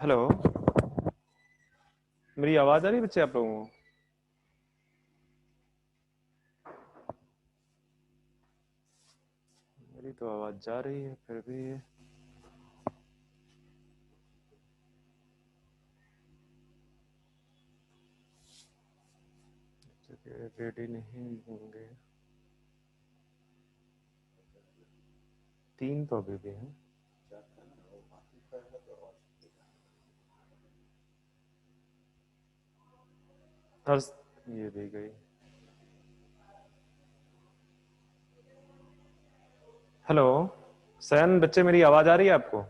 Hello. मेरी आवाज आ रही है बच्चे आप लोगों को? मेरी तो आवाज जा रही है फिर भी। रेडी नहीं होंगे। 3 तो अभी भी हैं। हर्ष, ये भी गई। हेलो सैन, बच्चे मेरी आवाज आ रही है आपको?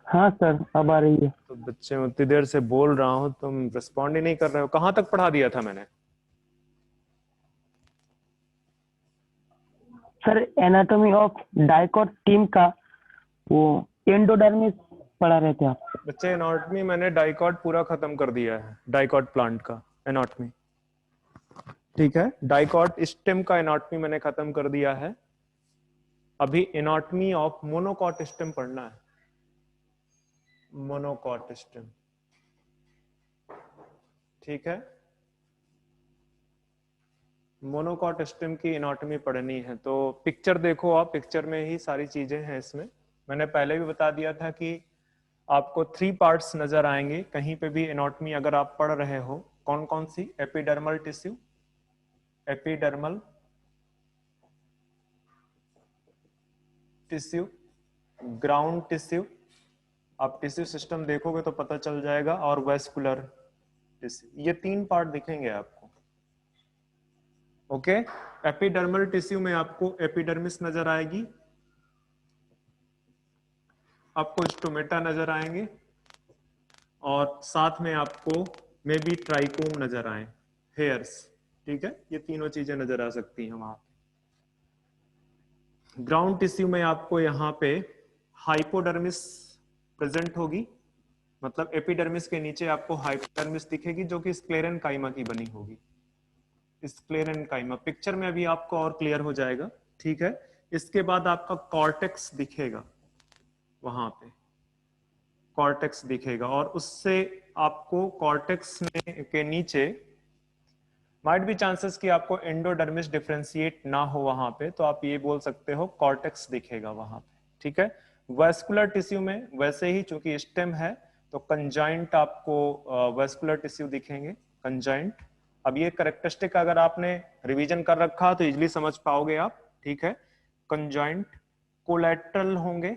हाँ सर, अब आ रही है। तो बच्चे, मैं उतनी देर से बोल रहा हूँ, तुम रिस्पॉन्ड ही नहीं कर रहे हो। कहाँ तक पढ़ा दिया था मैंने? Sir, anatomy of dicot team का वो एंडोडर्मिस पढ़ा रहे थे आप। बच्चे एनाटॉमी मैंने डाइकॉट पूरा खत्म कर दिया है, डाइकॉट प्लांट का एनाटॉमी। ठीक है, डाइकॉट स्टेम का एनाटॉमी मैंने खत्म कर दिया है। अभी एनाटॉमी ऑफ मोनोकॉट स्टेम पढ़ना है। Monocot stem. ठीक है, मोनोकॉट स्टेम की एनाटॉमी पढ़नी है तो पिक्चर देखो आप, पिक्चर में ही सारी चीजें हैं इसमें। मैंने पहले भी बता दिया था कि आपको 3 पार्ट्स नजर आएंगे कहीं पे भी एनाटॉमी अगर आप पढ़ रहे हो। कौन कौन सी? Epidermal tissue, epidermal tissue, ground tissue. आप टिश्यू सिस्टम देखोगे तो पता चल जाएगा, और वेस्कुलर टिश्यू। ये 3 पार्ट दिखेंगे आपको। ओके, एपिडर्मल टिश्यू में आपको एपिडर्मिस नजर आएगी, आपको स्टोमेटा नजर आएंगे, और साथ में आपको मे बी ट्राइकोम नजर आए, हेयर्स। ठीक है, ये तीनों चीजें नजर आ सकती हैं वहां। ग्राउंड टिश्यू में आपको यहाँ पे हाइपोडर्मिस प्रेजेंट होगी, मतलब एपिडर्मिस के नीचे आपको हाइपोडर्मिस दिखेगी जो कि स्क्लेरन काइमा की बनी होगी। स्क्लेरन काइमा पिक्चर में अभी आपको और क्लियर हो जाएगा। ठीक है, इसके बाद आपका कॉर्टेक्स दिखेगा, वहां पे कॉर्टेक्स दिखेगा, और उससे आपको कॉर्टेक्स में के नीचे माइट भी चांसेस कि आपको एंडोडर्मिस डिफरेंशिएट ना हो वहां पे, तो आप ये बोल सकते हो कॉर्टेक्स दिखेगा वहां पे। ठीक है, वेस्कुलर टिश्यू में वैसे ही चूंकि स्टेम है तो कंजाइंट आपको वेस्कुलर टिश्यू दिखेंगे, कंजाइंट। अब ये करेक्टरिस्टिक अगर आपने रिवीजन कर रखा तो इजिली समझ पाओगे आप। ठीक है, कंजाइंट कोलेट्रल होंगे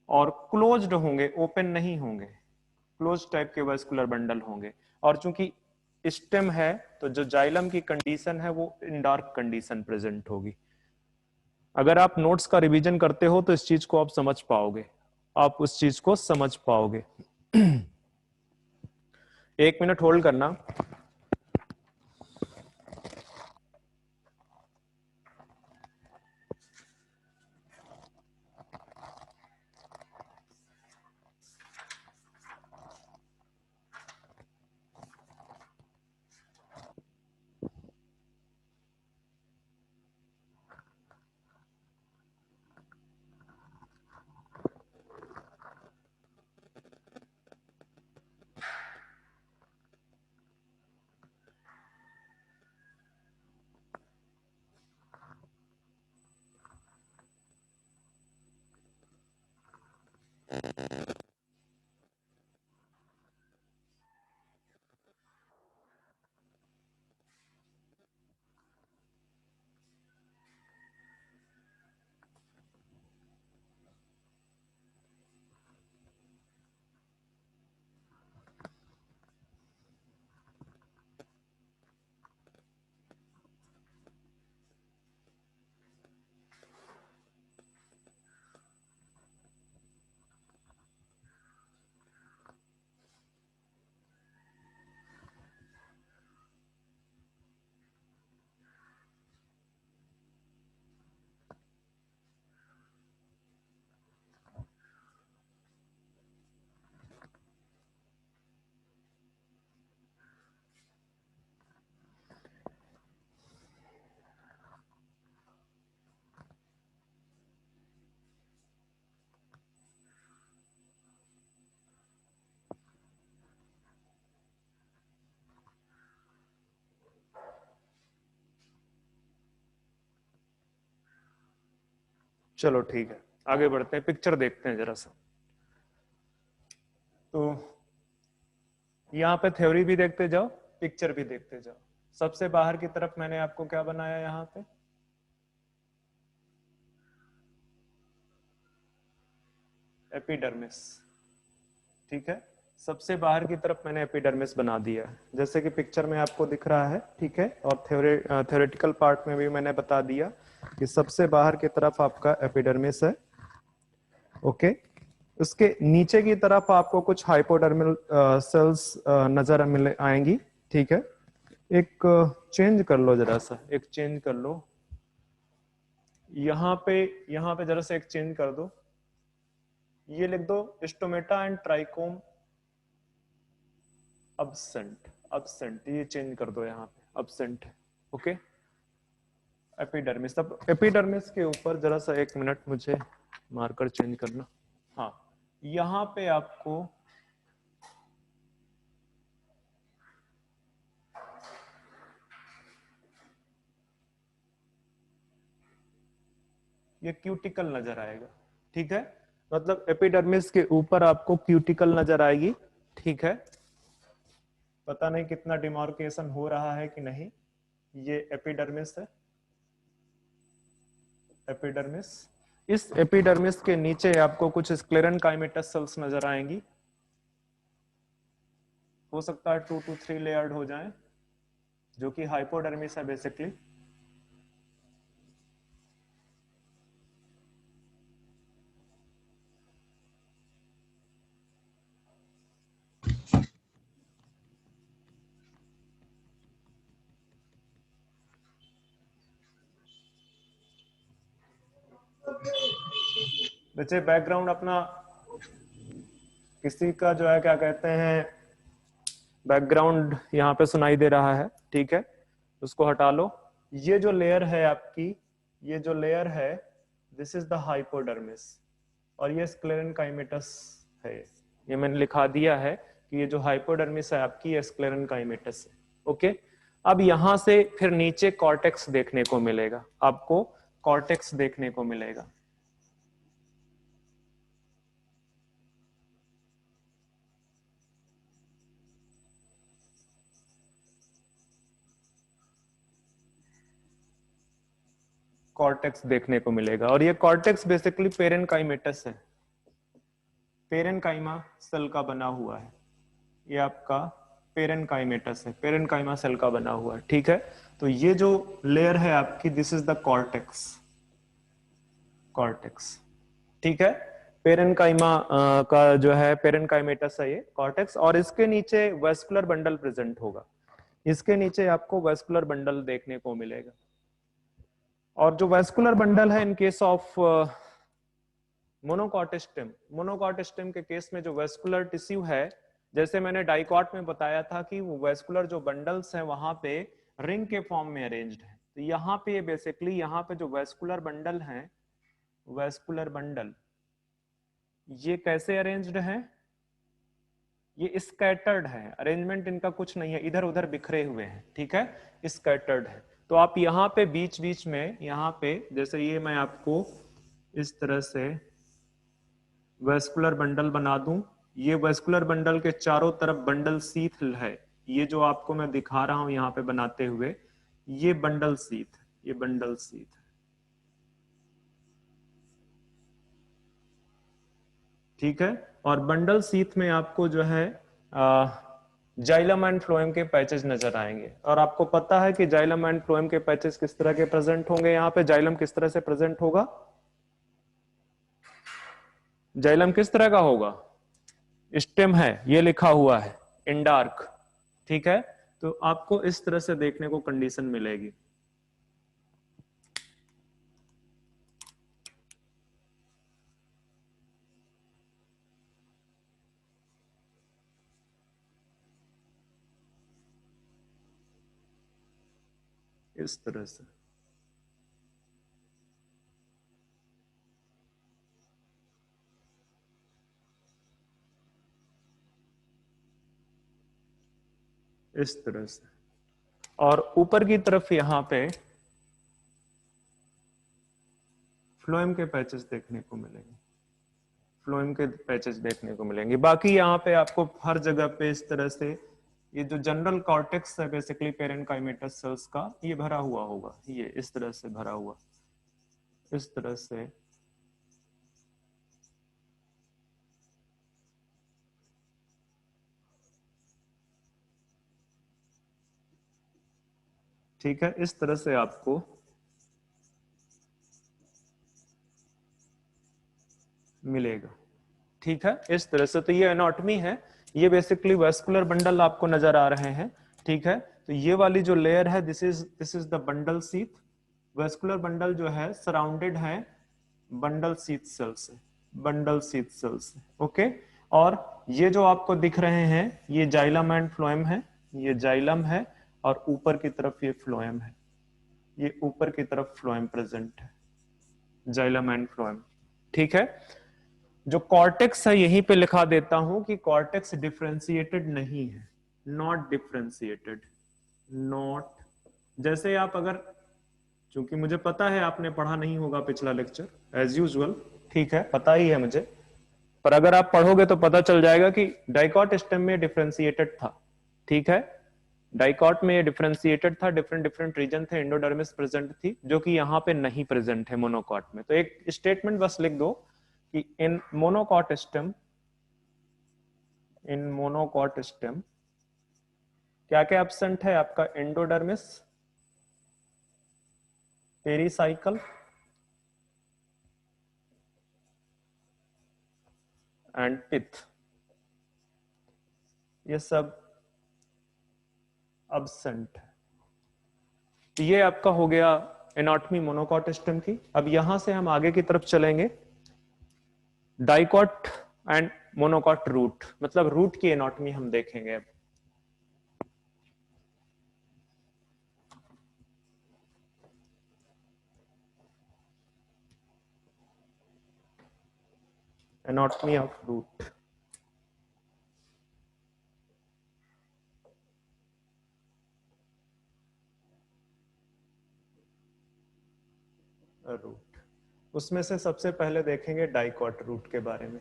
और क्लोज्ड होंगे, ओपन नहीं होंगे, क्लोज टाइप के वेस्कुलर बंडल होंगे। और चूंकि स्टेम है तो जो जाइलम की कंडीशन है वो इन डार्क कंडीशन प्रेजेंट होगी। अगर आप नोट्स का रिवीजन करते हो तो इस चीज को आप समझ पाओगे, आप उस चीज को समझ पाओगे। 1 मिनट होल्ड करना। चलो ठीक है, आगे बढ़ते हैं, पिक्चर देखते हैं जरा सा। तो यहाँ पे थ्योरी भी देखते जाओ, पिक्चर भी देखते जाओ। सबसे बाहर की तरफ मैंने आपको क्या बनाया यहाँ पे, एपिडर्मिस। ठीक है, सबसे बाहर की तरफ मैंने एपिडर्मिस बना दिया है, जैसे कि पिक्चर में आपको दिख रहा है। ठीक है, और थ्योरेटिकल पार्ट में भी मैंने बता दिया कि सबसे बाहर की तरफ आपका एपिडर्मिस है। ओके, उसके नीचे की तरफ आपको कुछ हाइपोडर्मल सेल्स नजर मिले आएंगी। ठीक है, एक चेंज कर लो जरा सा, एक चेंज कर लो यहाँ पे जरा सा एक चेंज कर दो, ये लिख दो stomata and trichome absent. Absent ये चेंज कर दो यहाँ पे, अब्सेंट। Okay, epidermis. अब एपिडर्मिस के ऊपर जरा सा 1 मिनट मुझे मार्कर चेंज करना। हाँ, यहाँ पे आपको ये क्यूटिकल नजर आएगा। ठीक है, मतलब एपिडर्मिस के ऊपर आपको क्यूटिकल नजर आएगी। ठीक है, पता नहीं कितना डिमार्केशन हो रहा है कि नहीं। ये एपिडर्मिस है, एपिडर्मिस। इस एपिडर्मिस के नीचे आपको कुछ स्क्लेरेनकाइमेटस सेल्स नजर आएंगी। हो सकता है 2 to 3 लेयर्ड हो जाएं, जो कि हाइपोडर्मिस है बेसिकली। बच्चे बैकग्राउंड अपना किसी का जो है क्या कहते हैं, बैकग्राउंड यहाँ पे सुनाई दे रहा है। ठीक है, उसको हटा लो। ये जो लेयर है आपकी, ये जो लेयर है, दिस इज द हाइपोडर्मिस, और ये स्क्लेरेनकाइमेटस है। ये मैंने लिखा दिया है कि ये जो हाइपोडर्मिस है आपकी, ये स्क्लेरेनकाइमेटस है। ओके, अब यहां से फिर नीचे कॉर्टेक्स देखने को मिलेगा आपको, कॉर्टेक्स देखने को मिलेगा। कॉर्टेक्स देखने को मिलेगा, और ये कॉर्टेक्स बेसिकली पेरेनकाइमेटस है, पेरेनकाइमा सेल का बना हुआ है। ये आपका पेरेनकाइमेटस है, पेरेनकाइमा सेल का बना हुआ है। ठीक है, तो ये जो लेयर है आपकी, this is the cortex, cortex. ठीक है, पेरेनकाइमा का जो है पेरेनकाइमेटस है ये कॉर्टेक्स, और इसके नीचे वेस्कुलर बंडल प्रेजेंट होगा। इसके नीचे आपको वेस्कुलर बंडल देखने को मिलेगा। और जो वेस्कुलर बंडल है इन केस ऑफ मोनोकॉटिस्टम, मोनोकॉटिस्टम के केस में जो वेस्कुलर टिश्यू है, जैसे मैंने डाइकॉट में बताया था कि वो वेस्कुलर जो बंडल्स हैं वहां पे रिंग के फॉर्म में अरेंज्ड है। तो यहाँ पे बेसिकली यहाँ पे जो वेस्कुलर बंडल हैं, वेस्कुलर बंडल ये कैसे अरेंज्ड है, ये स्कैटर्ड है, अरेंजमेंट इनका कुछ नहीं है, इधर उधर बिखरे हुए हैं। ठीक है, स्कैटर्ड है। तो आप यहाँ पे बीच बीच में, यहाँ पे जैसे ये मैं आपको इस तरह से वेस्कुलर बंडल बना दूं, ये वेस्कुलर बंडल के चारों तरफ बंडल सीथ है। ये जो आपको मैं दिखा रहा हूं यहाँ पे बनाते हुए, ये बंडल सीथ, ये बंडल सीथ। ठीक है, और बंडल सीथ में आपको जो है जाइलम एंड फ्लोएम के पैचेज नजर आएंगे। और आपको पता है कि जाइलम एंड फ्लोएम के पैचेज किस तरह के प्रेजेंट होंगे। यहाँ पे जाइलम किस तरह से प्रेजेंट होगा, जाइलम किस तरह का होगा, स्टेम है, ये लिखा हुआ है इंडार्क। ठीक है, तो आपको इस तरह से देखने को कंडीशन मिलेगी। इस तरह से इस तरह से, और ऊपर की तरफ यहाँ पे फ्लोएम के पैचेस देखने को मिलेंगे, फ्लोएम के पैचेस देखने को मिलेंगे। बाकी यहाँ पे आपको हर जगह पे इस तरह से ये जो जनरल कॉर्टेक्स है बेसिकली पेरेनकाइमेटस सेल्स का, ये भरा हुआ होगा, ये इस तरह से भरा हुआ, इस तरह से। ठीक है, इस तरह से आपको मिलेगा। ठीक है, इस तरह से। तो ये एनाटॉमी है, ये बेसिकली वेस्कुलर बंडल आपको नजर आ रहे हैं। ठीक है, तो ये वाली जो लेयर है this is the bundle sheath. Vascular bundle जो है सराउंडेड है बंडल सीथ सेल से, बंडल सीथ सेल से। ओके, और ये जो आपको दिख रहे हैं ये जाइलम एंड फ्लोएम है, ये जाइलम है और ऊपर की तरफ ये फ्लोएम है, ये ऊपर की तरफ फ्लोएम प्रेजेंट है, जाइलम एंड फ्लोएम। ठीक है, जो कॉर्टेक्स है यहीं पे लिखा देता हूं कि कॉर्टेक्स डिफरेंशिएटेड नहीं है, नॉट डिफरेंशिएटेड, नॉट। जैसे आप अगर, क्योंकि मुझे पता है आपने पढ़ा नहीं होगा पिछला लेक्चर एज यूजुअल, ठीक है, पता ही है मुझे, पर अगर आप पढ़ोगे तो पता चल जाएगा कि डाइकॉट स्टेम में डिफरेंशिएटेड था। ठीक है, डाइकॉट में डिफरेंशिएटेड था, डिफरेंट डिफरेंट रीजन थे, एंडोडर्मिस प्रेजेंट थी, जो कि यहाँ पे नहीं प्रेजेंट है मोनोकॉट में। तो एक स्टेटमेंट बस लिख दो कि इन मोनोकॉट स्टेम, इन मोनोकॉट स्टेम क्या क्या एब्सेंट है आपका, एंडोडर्मिस, पेरीसाइकल एंड पिथ, ये सब एब्सेंट है। तो ये आपका हो गया एनाटॉमी मोनोकॉट स्टेम की। अब यहां से हम आगे की तरफ चलेंगे, डाइकॉट एंड मोनोकॉट रूट, मतलब रूट की एनाटॉमी हम देखेंगे अब। Anatomy of root. रूट, उसमें से सबसे पहले देखेंगे डाइकॉट रूट के बारे में,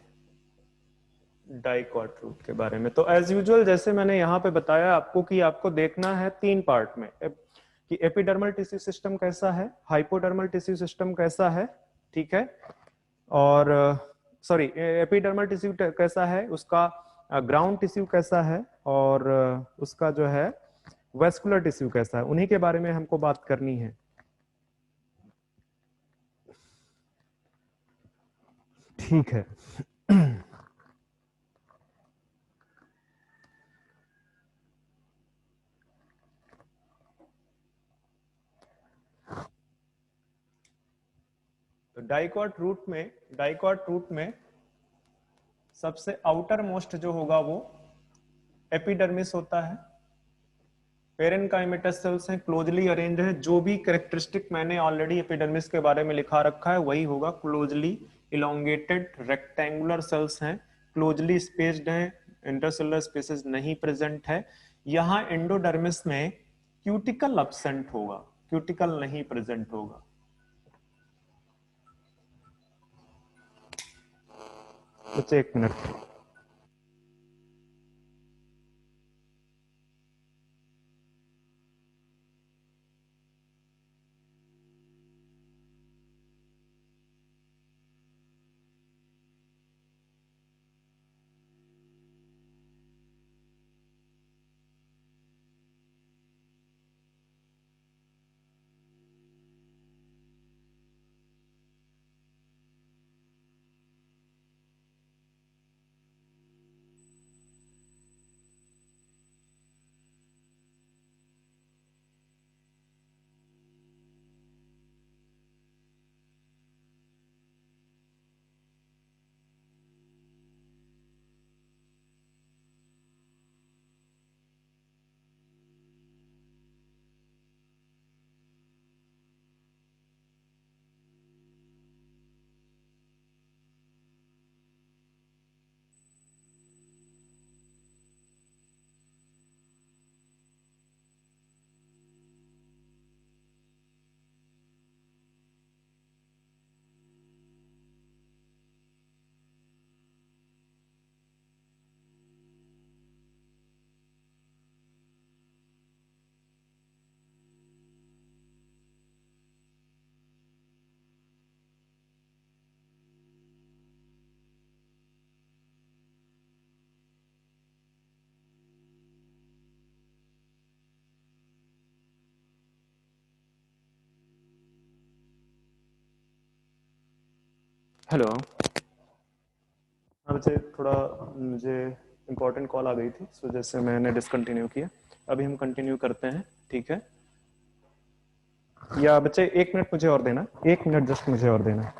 डाइकॉट रूट के बारे में। तो एज यूजुअल जैसे मैंने यहाँ पे बताया आपको कि आपको देखना है तीन पार्ट में कि एपिडर्मल टिश्यू सिस्टम कैसा है, हाइपोडर्मल टिश्यू सिस्टम कैसा है, ठीक है, और सॉरी एपिडर्मल टिश्यू कैसा है, उसका ग्राउंड टिश्यू कैसा है, और उसका जो है वेस्कुलर टिश्यू कैसा है, उन्हीं के बारे में हमको बात करनी है। ठीक है, तो डाइकॉट रूट में सबसे आउटर मोस्ट जो होगा वो एपिडर्मिस होता है। पेरेनकाइमेटस सेल्स हैं, क्लोजली अरेंज है, जो भी कैरेक्टरिस्टिक मैंने ऑलरेडी एपिडर्मिस के बारे में लिखा रखा है वही होगा, क्लोजली इलोंगेटेड रेक्टेंगुलर सेल्स हैं, क्लोजली स्पेस्ड हैं, इंटरसेलुलर स्पेसेस नहीं प्रेजेंट है। यहां एंडोडर्मिस में क्यूटिकल अब्सेंट होगा, क्यूटिकल नहीं प्रेजेंट होगा। कुछ एक मिनट, हेलो। हाँ बच्चे, थोड़ा मुझे इम्पोर्टेंट कॉल आ गई थी, इस वजह से मैंने डिसकंटिन्यू किया। अभी हम कंटिन्यू करते हैं, ठीक है? या बच्चे 1 मिनट मुझे और देना, 1 मिनट जस्ट मुझे और देना।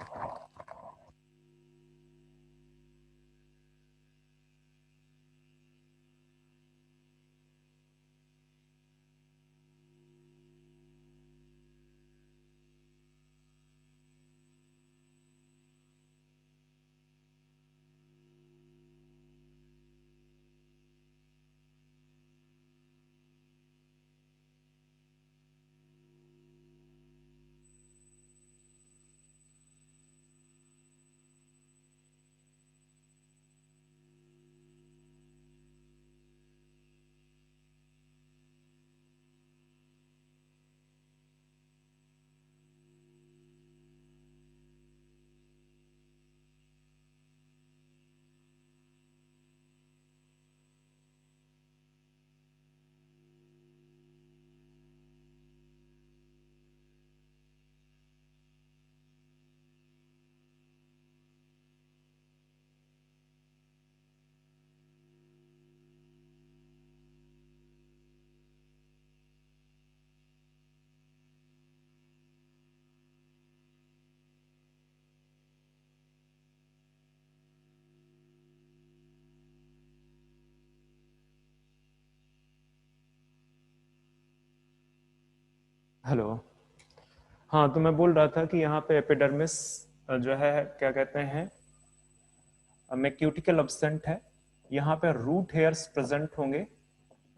हेलो। हाँ, तो मैं बोल रहा था कि यहाँ पे एपिडर्मिस जो है क्या कहते हैं, में क्यूटिकल अब्सेंट है। यहाँ पे रूट हेयर्स प्रेजेंट होंगे,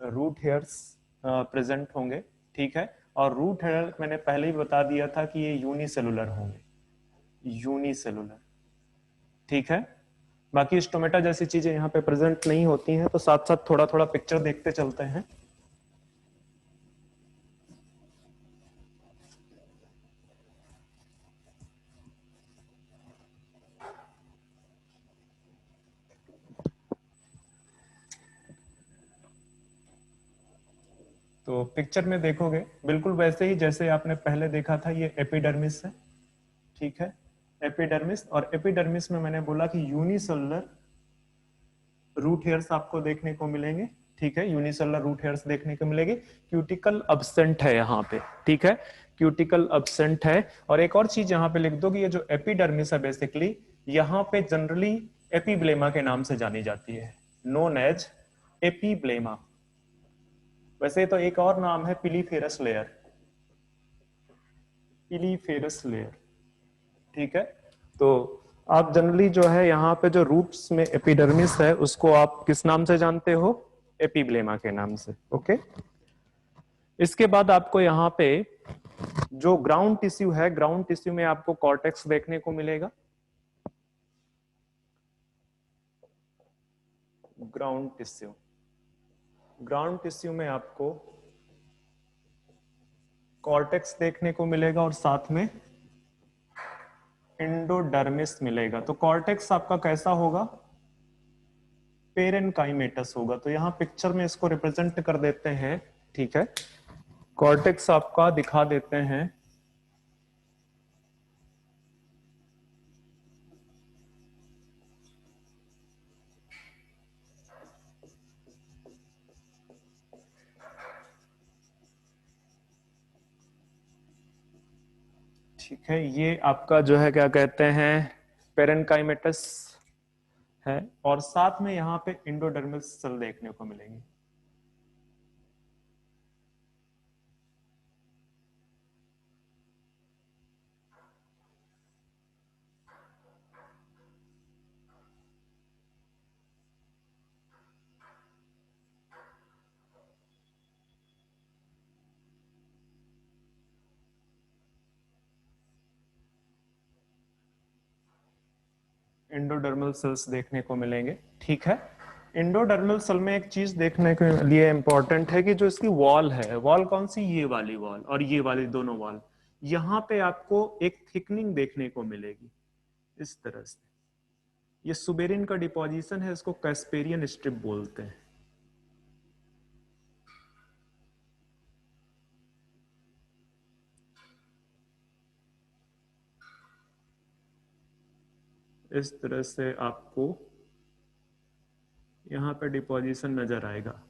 रूट हेयर्स प्रेजेंट होंगे, ठीक है? और रूट हेयर मैंने पहले ही बता दिया था कि ये यूनिसेलुलर होंगे, यूनिसेलुलर, ठीक है? बाकी स्टोमेटा जैसी चीजें यहाँ पे प्रेजेंट नहीं होती हैं, तो साथ साथ थोड़ा थोड़ा पिक्चर देखते चलते हैं। तो पिक्चर में देखोगे बिल्कुल वैसे ही जैसे आपने पहले देखा था, ये एपिडर्मिस है, ठीक है? एपिडर्मिस, और एपिडर्मिस में मैंने बोला कि यूनिसेलुलर रूट हेयर्स आपको देखने को मिलेंगे, ठीक है? यूनिसेलुलर रूट हेयर्स देखने को मिलेंगे। क्यूटिकल अब्सेंट है यहाँ पे, ठीक है? क्यूटिकल अब्सेंट है। और एक और चीज यहाँ पे लिख दो कि ये जो एपिडर्मिस है बेसिकली यहाँ पे जनरली एपीब्लेमा के नाम से जानी जाती है, नोन एज एपीब्लेमा। वैसे तो एक और नाम है पिलीफेरस लेयर, पिलीफेरस लेयर, ठीक है? तो आप जनरली जो है यहाँ पे जो रूट्स में एपिडर्मिस है उसको आप किस नाम से जानते हो? एपीब्लेमा के नाम से, ओके? इसके बाद आपको यहाँ पे जो ग्राउंड टिश्यू है, ग्राउंड टिश्यू में आपको कॉर्टेक्स देखने को मिलेगा, ग्राउंड टिश्यू, ग्राउंड टिश्यू में आपको कॉर्टेक्स देखने को मिलेगा और साथ में एंडोडर्मिस मिलेगा। तो कॉर्टेक्स आपका कैसा होगा? पेरेनकाइमेटस होगा। तो यहाँ पिक्चर में इसको रिप्रेजेंट कर देते हैं, ठीक है? कॉर्टेक्स आपका दिखा देते हैं, ठीक है? ये आपका जो है क्या कहते हैं, पेरेनकाइमेटस है, और साथ में यहाँ पे एंडोडर्मिस सेल देखने को मिलेंगे। एंडोडर्मल सेल्स देखने को मिलेंगे, ठीक है? एंडोडर्मल सेल में एक चीज देखने के लिए इंपॉर्टेंट है कि जो इसकी वॉल है, वॉल कौन सी? ये वाली वॉल और ये वाली दोनों वॉल, यहाँ पे आपको एक थिकनिंग देखने को मिलेगी इस तरह से। ये सुबेरिन का डिपोजिशन है, इसको कैस्पेरियन स्ट्रिप बोलते हैं। इस तरह से आपको यहाँ पे डिपोजिशन नजर आएगा।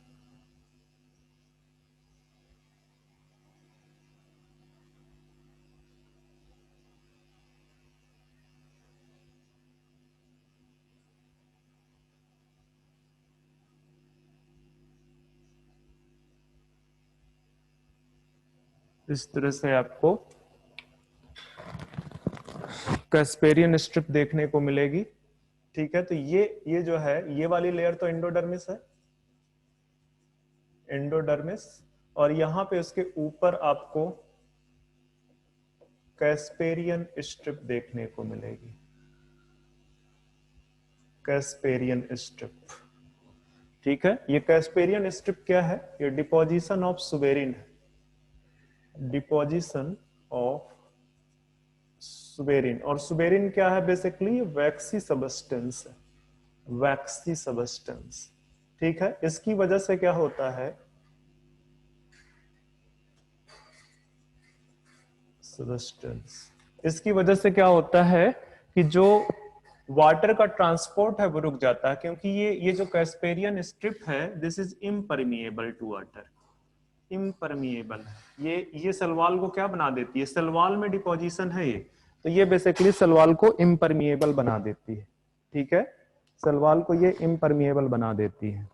इस तरह से आपको कैस्पेरियन स्ट्रिप देखने को मिलेगी। ठीक है, तो ये जो है, ये वाली लेयर तो एंडोडर्मिस है, एंडोडर्मिस, और यहां पे उसके ऊपर आपको कैस्पेरियन स्ट्रिप देखने को मिलेगी, कैस्पेरियन स्ट्रिप। ठीक है, ये कैस्पेरियन स्ट्रिप क्या है? ये डिपोजिशन ऑफ सुबेरिन है, डिपोजिशन ऑफ सुबेरिन। और सुबेरिन क्या है? बेसिकली वैक्सी सबस्टेंस है, वैक्सी सबस्टेंस। ठीक है, इसकी वजह से क्या होता है, सबस्टेंस, इसकी वजह से क्या होता है कि जो वाटर का ट्रांसपोर्ट है वो रुक जाता है, क्योंकि ये जो कैस्पेरियन स्ट्रिप है, this is impermeable to water, impermeable है। ये सलवाल को क्या बना देती है? सलवाल में डिपोजिशन है ये, तो ये बेसिकली सलवाल को इम्परमिएबल बना देती है। ठीक है, सलवाल को ये इम्परमिएबल बना देती है।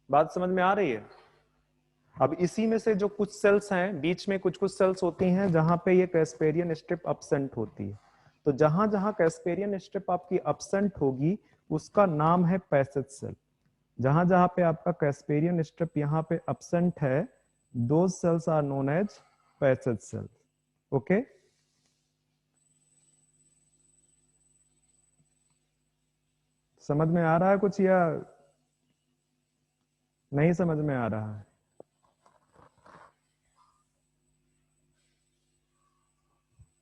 बात समझ में आ रही है? अब इसी में से जो कुछ सेल्स हैं, बीच में कुछ कुछ सेल्स होती हैं जहां पे ये कैस्पेरियन स्ट्रिप अब्सेंट होती है। तो जहां जहां कैस्पेरियन स्ट्रिप आपकी अब्सेंट होगी उसका नाम है पैसेज सेल। जहां जहां पे आपका कैस्पेरियन स्ट्रिप यहाँ पे अब्सेंट है, those cells are known as passage cell. Okay, समझ में आ रहा है कुछ या नहीं समझ में आ रहा है?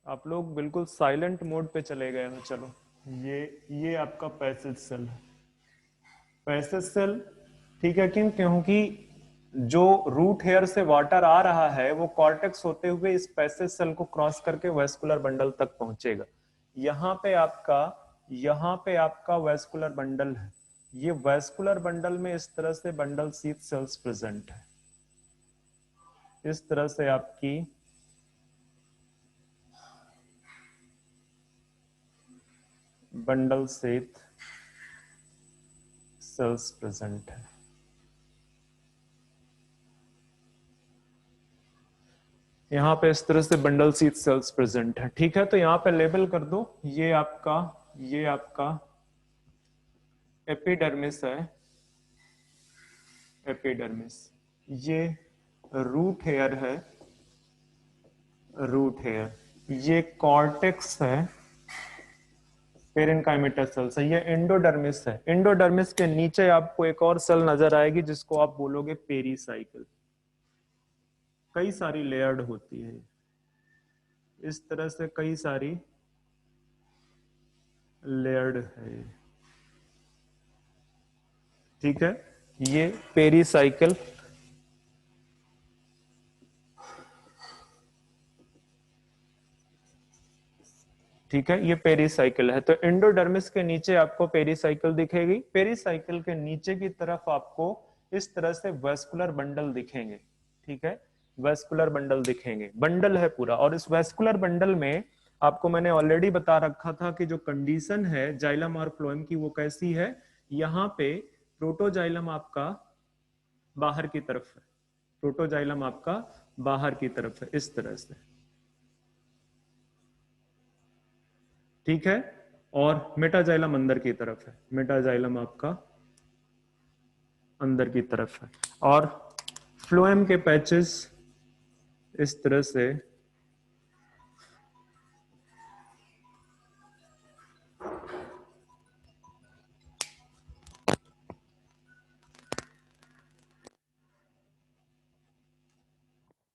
आप लोग बिल्कुल साइलेंट मोड पे चले गए हो। चलो, ये आपका पैसेज सेल है, पैसेज सेल। ठीक है, क्यों? क्योंकि जो रूट हेयर से वाटर आ रहा है वो कॉर्टेक्स होते हुए इस पैसेज सेल को क्रॉस करके वेस्कुलर बंडल तक पहुंचेगा। यहाँ पे आपका वेस्कुलर बंडल है। ये वेस्कुलर बंडल में इस तरह से बंडल शीथ सेल्स प्रेजेंट है, इस तरह से आपकी बंडल शीथ सेल्स प्रेजेंट है। यहाँ पे इस तरह से बंडल शीथ सेल्स प्रेजेंट है। ठीक है, तो यहाँ पे लेबल कर दो, ये आपका एपिडर्मिस है, एपिडर्मिस। ये रूट हेयर है, रूट हेयर। ये कॉर्टेक्स है, पेरेन्काइमेटस सेल्स है। ये एंडोडर्मिस है। एंडोडर्मिस के नीचे आपको एक और सेल नजर आएगी जिसको आप बोलोगे पेरीसाइकिल। कई सारी लेयर्ड होती है, इस तरह से कई सारी लेयर्ड है। ठीक है, ये पेरीसाइकिल, ठीक है, ये पेरीसाइकिल है। तो एंडोडर्मिस के नीचे आपको पेरीसाइकिल दिखेगी। पेरीसाइकिल के नीचे की तरफ आपको इस तरह से वेस्कुलर बंडल दिखेंगे। ठीक है, वेस्कुलर बंडल दिखेंगे, बंडल है पूरा। और इस वेस्कुलर बंडल में आपको मैंने ऑलरेडी बता रखा था कि जो कंडीशन है जाइलम और फ्लोएम की वो कैसी है। यहाँ पे प्रोटोजाइलम आपका बाहर की तरफ है, प्रोटोजाइलम आपका बाहर की तरफ है, इस तरह से। ठीक है, और मेटाजाइलम अंदर की तरफ है, मेटाजाइलम आपका अंदर की तरफ है। और फ्लोएम के पैचेस इस तरह से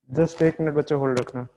जस्ट एक मिनट बच्चे होल्ड रखना।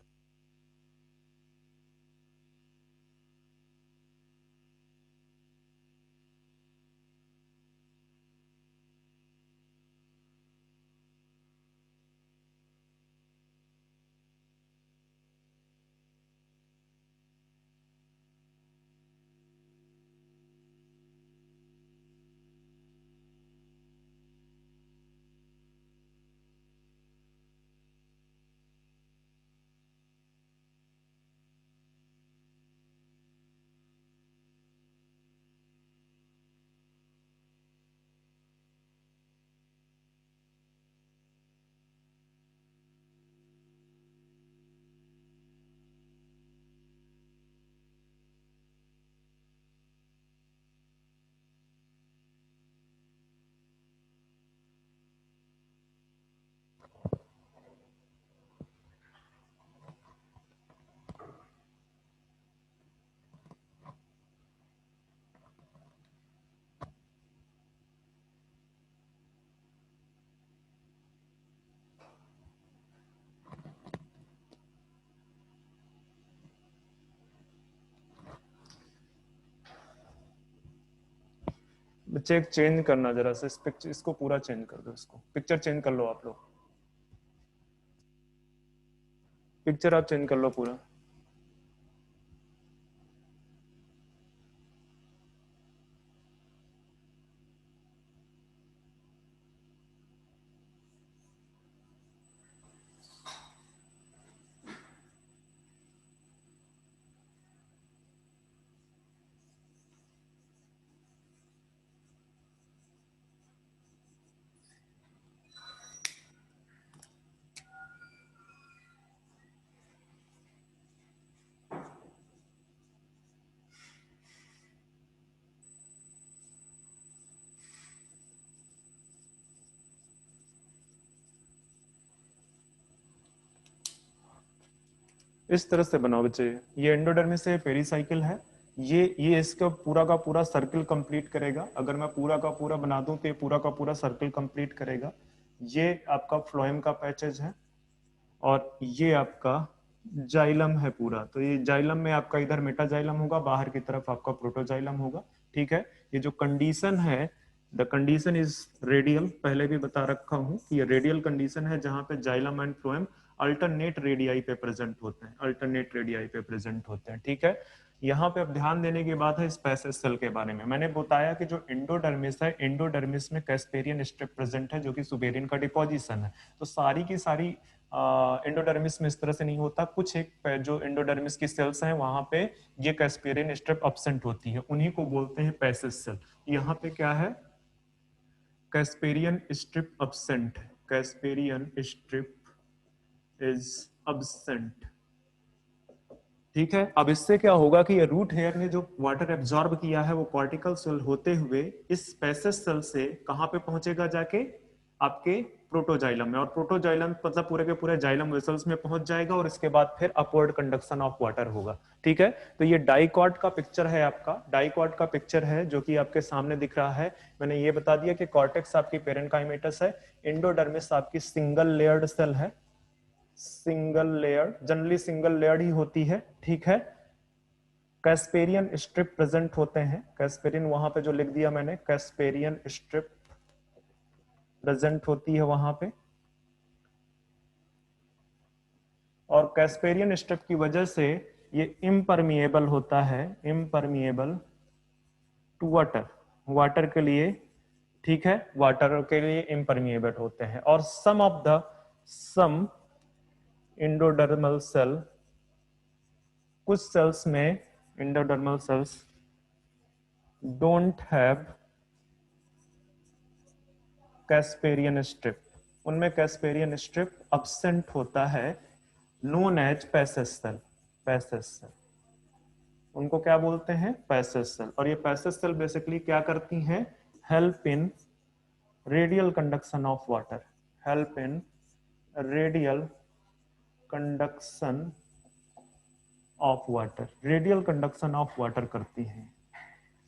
चेक चेंज करना जरा से, इस पिक्चर इसको पूरा चेंज कर दो, इसको पिक्चर चेंज कर लो आप लोग, पिक्चर आप चेंज कर लो पूरा। इस तरह से बनाओ बच्चे, ये एंडोडर्मिस है, पेरीसाइकिल है, ये इसका पूरा का पूरा सर्कल कंप्लीट करेगा। अगर मैं पूरा का पूरा बना दूं तो ये पूरा का पूरा सर्कल कंप्लीट करेगा। ये आपका फ्लोएम का पैचेज है और ये आपका जाइलम है पूरा। तो ये जाइलम में आपका इधर मेटाजाइलम होगा, बाहर की तरफ आपका प्रोटोजाइलम होगा। ठीक है, ये जो कंडीशन है, द कंडीशन इज रेडियल, पहले भी बता रखा हूं कि ये रेडियल कंडीशन है जहां पे xylem and phloem alternate radii पे प्रेजेंट होते हैं, अल्टरनेट रेडियाई पे प्रेजेंट होते हैं। ठीक है, यहाँ पे अब ध्यान देने की बात है स्पेसिस सेल के बारे में। मैंने बताया कि जो एंडोडर्मिस है, एंडोडर्मिस में कैस्पेरियन स्ट्रिप प्रेजेंट है जो कि सुबेरियन का डिपोजिशन है। तो सारी की सारी एंडोडर्मिस में इस तरह से नहीं होता, कुछ एक जो एंडोडर्मिस की सेल्स हैं वहां पे ये कैस्पेरियन स्ट्रिप एब्सेंट होती है, उन्हीं को बोलते हैं पैसिस सेल। यहाँ पे क्या है, Casparian strip absent, Casparian strip is absent. ठीक है, अब इससे क्या होगा कि ये रूट हेयर ने जो वाटर एब्जॉर्ब किया है वो कॉर्टिकल सेल होते हुए इस पैसेज सेल से कहां पे पहुंचेगा, जाके आपके प्रोटोजाइलम में, और प्रोटोजाइलम मतलब पूरे के पूरे जाइलम वेसल्स में पहुंच जाएगा और इसके बाद फिर अपवर्ड कंडक्शन ऑफ वाटर होगा। ठीक है, तो ये डाइकॉट का पिक्चर है, आपका डाइकॉट का पिक्चर है जो कि आपके सामने दिख रहा है। मैंने ये बता दिया कि कॉर्टेक्स आपकी पेरेन्काइमेटस है, एंडोडर्मिस आपकी सिंगल लेयर्ड सेल है, single layer, generally single layer ही होती है। ठीक है, कैस्पेरियन स्ट्रिप प्रेजेंट होते हैं, कैस्पेरियन वहां पे जो लिख दिया मैंने, कैस्पेरियन स्ट्रिप प्रेजेंट होती है वहां पे, और कैस्पेरियन स्ट्रिप की वजह से ये इम्परमिएबल होता है, इम्परमिएबल टू वाटर, वाटर के लिए। ठीक है, वाटर के लिए इम्परमिएबल होते हैं। और सम इंडोडर्मल सेल, कुछ सेल्स में endodermal cells don't have Casparian strip, उनमें कैस्पेरियन स्ट्रिप एब्सेंट होता है, known as passage cell, passage cell, उनको क्या बोलते हैं, पैसेज सेल। और ये पैसेज सेल बेसिकली क्या करती हैं, help in radial conduction of water, help in radial conduction of water, radial conduction of water करती हैं।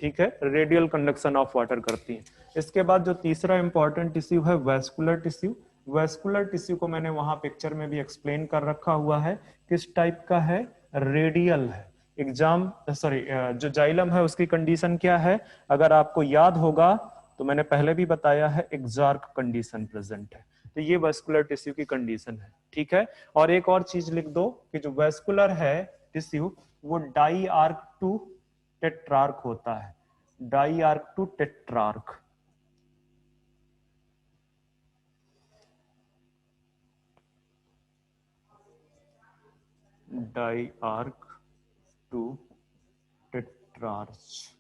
ठीक है, रेडियल कंडक्शन ऑफ वाटर करती है। इसके बाद जो तीसरा इंपॉर्टेंट टिश्यू है वेस्कुलर टिश्यू, वेस्कुलर टिश्यू को मैंने वहां पिक्चर में भी एक्सप्लेन कर रखा हुआ है, किस टाइप का है, रेडियल है। एग्जाम सॉरी, जो जाइलम है उसकी कंडीशन क्या है, अगर आपको याद होगा तो मैंने पहले भी बताया है, एक्सार्क कंडीशन प्रेजेंट है। तो ये वेस्कुलर टिश्यू की कंडीशन है। ठीक है, और एक और चीज लिख दो कि जो वेस्कुलर है टिश्यू वो डाई आर्क टू टेट्रार्क होता है, diarch to tetrarch. Diarch to tetrarch.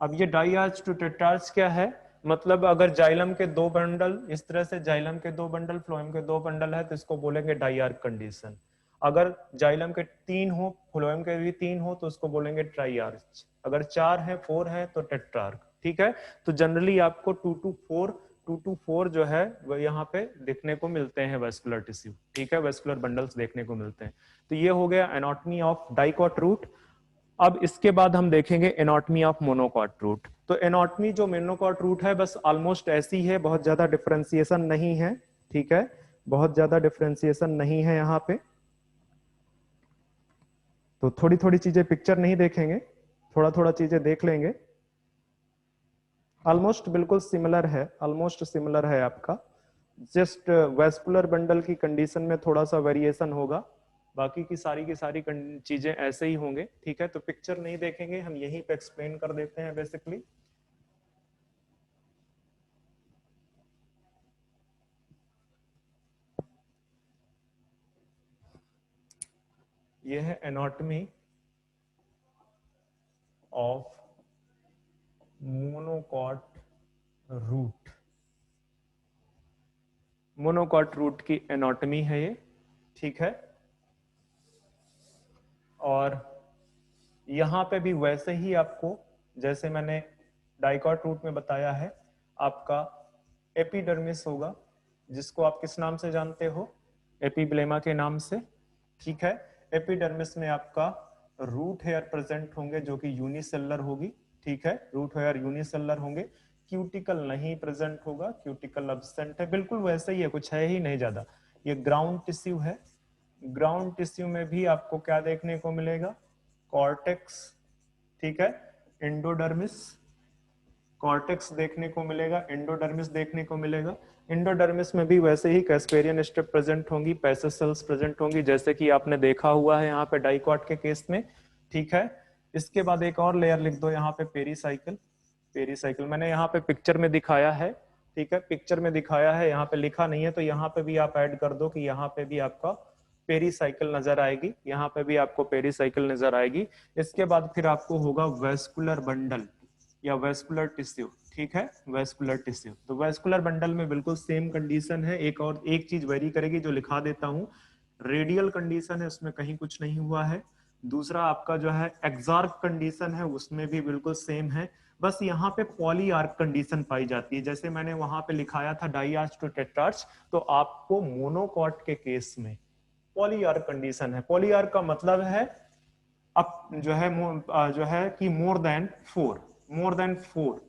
अब ये डाई आर्क टू टेट्रार्च क्या है, मतलब अगर जाइलम के दो बंडल, इस तरह से जाइलम के दो बंडल, फ्लोएम के दो बंडल है तो इसको बोलेंगे डाई आर्क कंडीशन। अगर जाइलम के तीन हो, फ्लोएम के भी तीन हो तो उसको बोलेंगे ट्राई आर्च। अगर चार है, फोर है तो टेट्रार्क। ठीक है, तो जनरली आपको 2 to 4 जो है वो यहाँ पे देखने को मिलते हैं वेस्कुलर टिश्यू। ठीक है, वेस्कुलर बंडल्स देखने को मिलते हैं। तो ये हो गया एनाटॉमी ऑफ डाइकॉट रूट। अब इसके बाद हम देखेंगे एनाटॉमी ऑफ मोनोकॉट रूट। तो एनाटॉमी जो मोनोकॉट रूट है बस ऑलमोस्ट ऐसी है, बहुत ज्यादा डिफरेंशिएशन नहीं है। ठीक है, बहुत ज्यादा डिफरेंशिएशन नहीं है यहाँ पे, तो थोड़ी थोड़ी चीजें पिक्चर नहीं देखेंगे, थोड़ा थोड़ा चीजें देख लेंगे। ऑलमोस्ट बिल्कुल सिमिलर है, ऑलमोस्ट सिमिलर है आपका, जस्ट वेस्कुलर बंडल की कंडीशन में थोड़ा सा वेरिएशन होगा, बाकी की सारी चीजें ऐसे ही होंगे। ठीक है, तो पिक्चर नहीं देखेंगे, हम यहीं पे एक्सप्लेन कर देते हैं बेसिकली। यह है anatomy of monocot root. Monocot root की एनाटॉमी है ये। ठीक है, और यहां पे भी वैसे ही आपको, जैसे मैंने डाइकॉट रूट में बताया है, आपका एपिडर्मिस होगा, जिसको आप किस नाम से जानते हो, एपिब्लेमा के नाम से। ठीक है, एपिडर्मिस में आपका रूट हेयर प्रेजेंट होंगे जो कि यूनिसेलुलर होगी। ठीक है, रूट हेयर यूनिसेलुलर होंगे, क्यूटिकल नहीं प्रेजेंट होगा, क्यूटिकल एब्सेंट है, बिल्कुल वैसे ही है, कुछ है ही नहीं ज्यादा। ये ग्राउंड टिश्यू है, ग्राउंड टिश्यू में भी आपको क्या देखने को मिलेगा, कॉर्टेक्स। ठीक है, एंडोडर्मिस, कॉर्टेक्स देखने को मिलेगा, एंडोडर्मिस देखने को मिलेगा। एंडोडर्मिस में भी वैसे ही कैस्पेरियन स्ट्रिप प्रेजेंट होंगी, पैसेज सेल्स प्रेजेंट होंगी, जैसे कि आपने देखा हुआ है यहाँ पे डाइकॉट के केस में। ठीक है, इसके बाद एक और लेयर लिख दो यहाँ पे, पेरीसाइकिल। पेरीसाइकिल मैंने यहाँ पे पिक्चर में दिखाया है। ठीक है, पिक्चर में दिखाया है, यहाँ पे लिखा नहीं है, तो यहाँ पे भी आप ऐड कर दो कि यहाँ पे भी आपका पेरीसाइकिल नजर आएगी, यहाँ पे भी आपको पेरीसाइकिल नजर आएगी। इसके बाद फिर आपको होगा वेस्कुलर बंडल या वेस्कुलर टिश्यू। ठीक है, वेस्कुलर टिश्यू, तो वेस्कुलर बंडल में बिल्कुल सेम कंडीशन है। एक और एक चीज वेरी करेगी जो लिखा देता हूं, रेडियल कंडीशन है उसमें कहीं कुछ नहीं हुआ है। दूसरा आपका जो है एक्सार्क कंडीशन है, उसमें भी बिल्कुल सेम है, बस यहाँ पे पॉलीआर्क कंडीशन पाई जाती है। जैसे मैंने वहां पे लिखाया था डाईआर्च टू टेट्रार्च, तो आपको मोनोकॉट के केस में पॉलीआर्क कंडीशन है। पॉलीआर्क का मतलब है अब जो है कि more than four, more than four,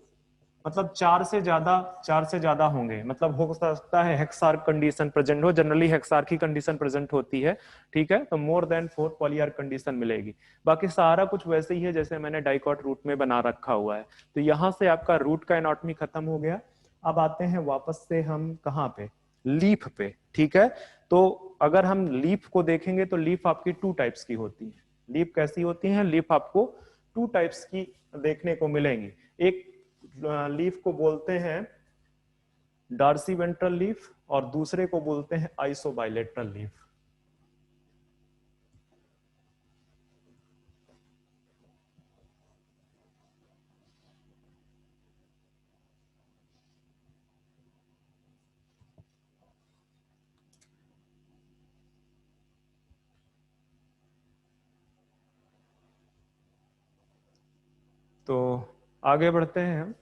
मतलब चार से ज्यादा होंगे, मतलब हो सकता है हेक्सार्क कंडीशन प्रेजेंट हो, जनरली हेक्सार्क की कंडीशन प्रेजेंट होती है। ठीक है, तो more than four polyarch condition मिलेगी। बाकी सारा कुछ वैसे ही है जैसे मैंने डाइकॉट रूट में बना रखा हुआ है। तो यहां से आपका रूट का एनाटॉमी खत्म हो गया। अब आते हैं वापस से हम कहां पे, लीफ पे। ठीक है, तो अगर हम लीफ को देखेंगे तो लीफ आपकी टू टाइप्स की होती है। लीफ कैसी होती है, लीफ आपको टू टाइप्स की देखने को मिलेंगी। एक लीफ को बोलते हैं डार्सी वेंट्रल लीफ, और दूसरे को बोलते हैं आइसोबाइलेटरल लीफ। तो आगे बढ़ते हैं हम,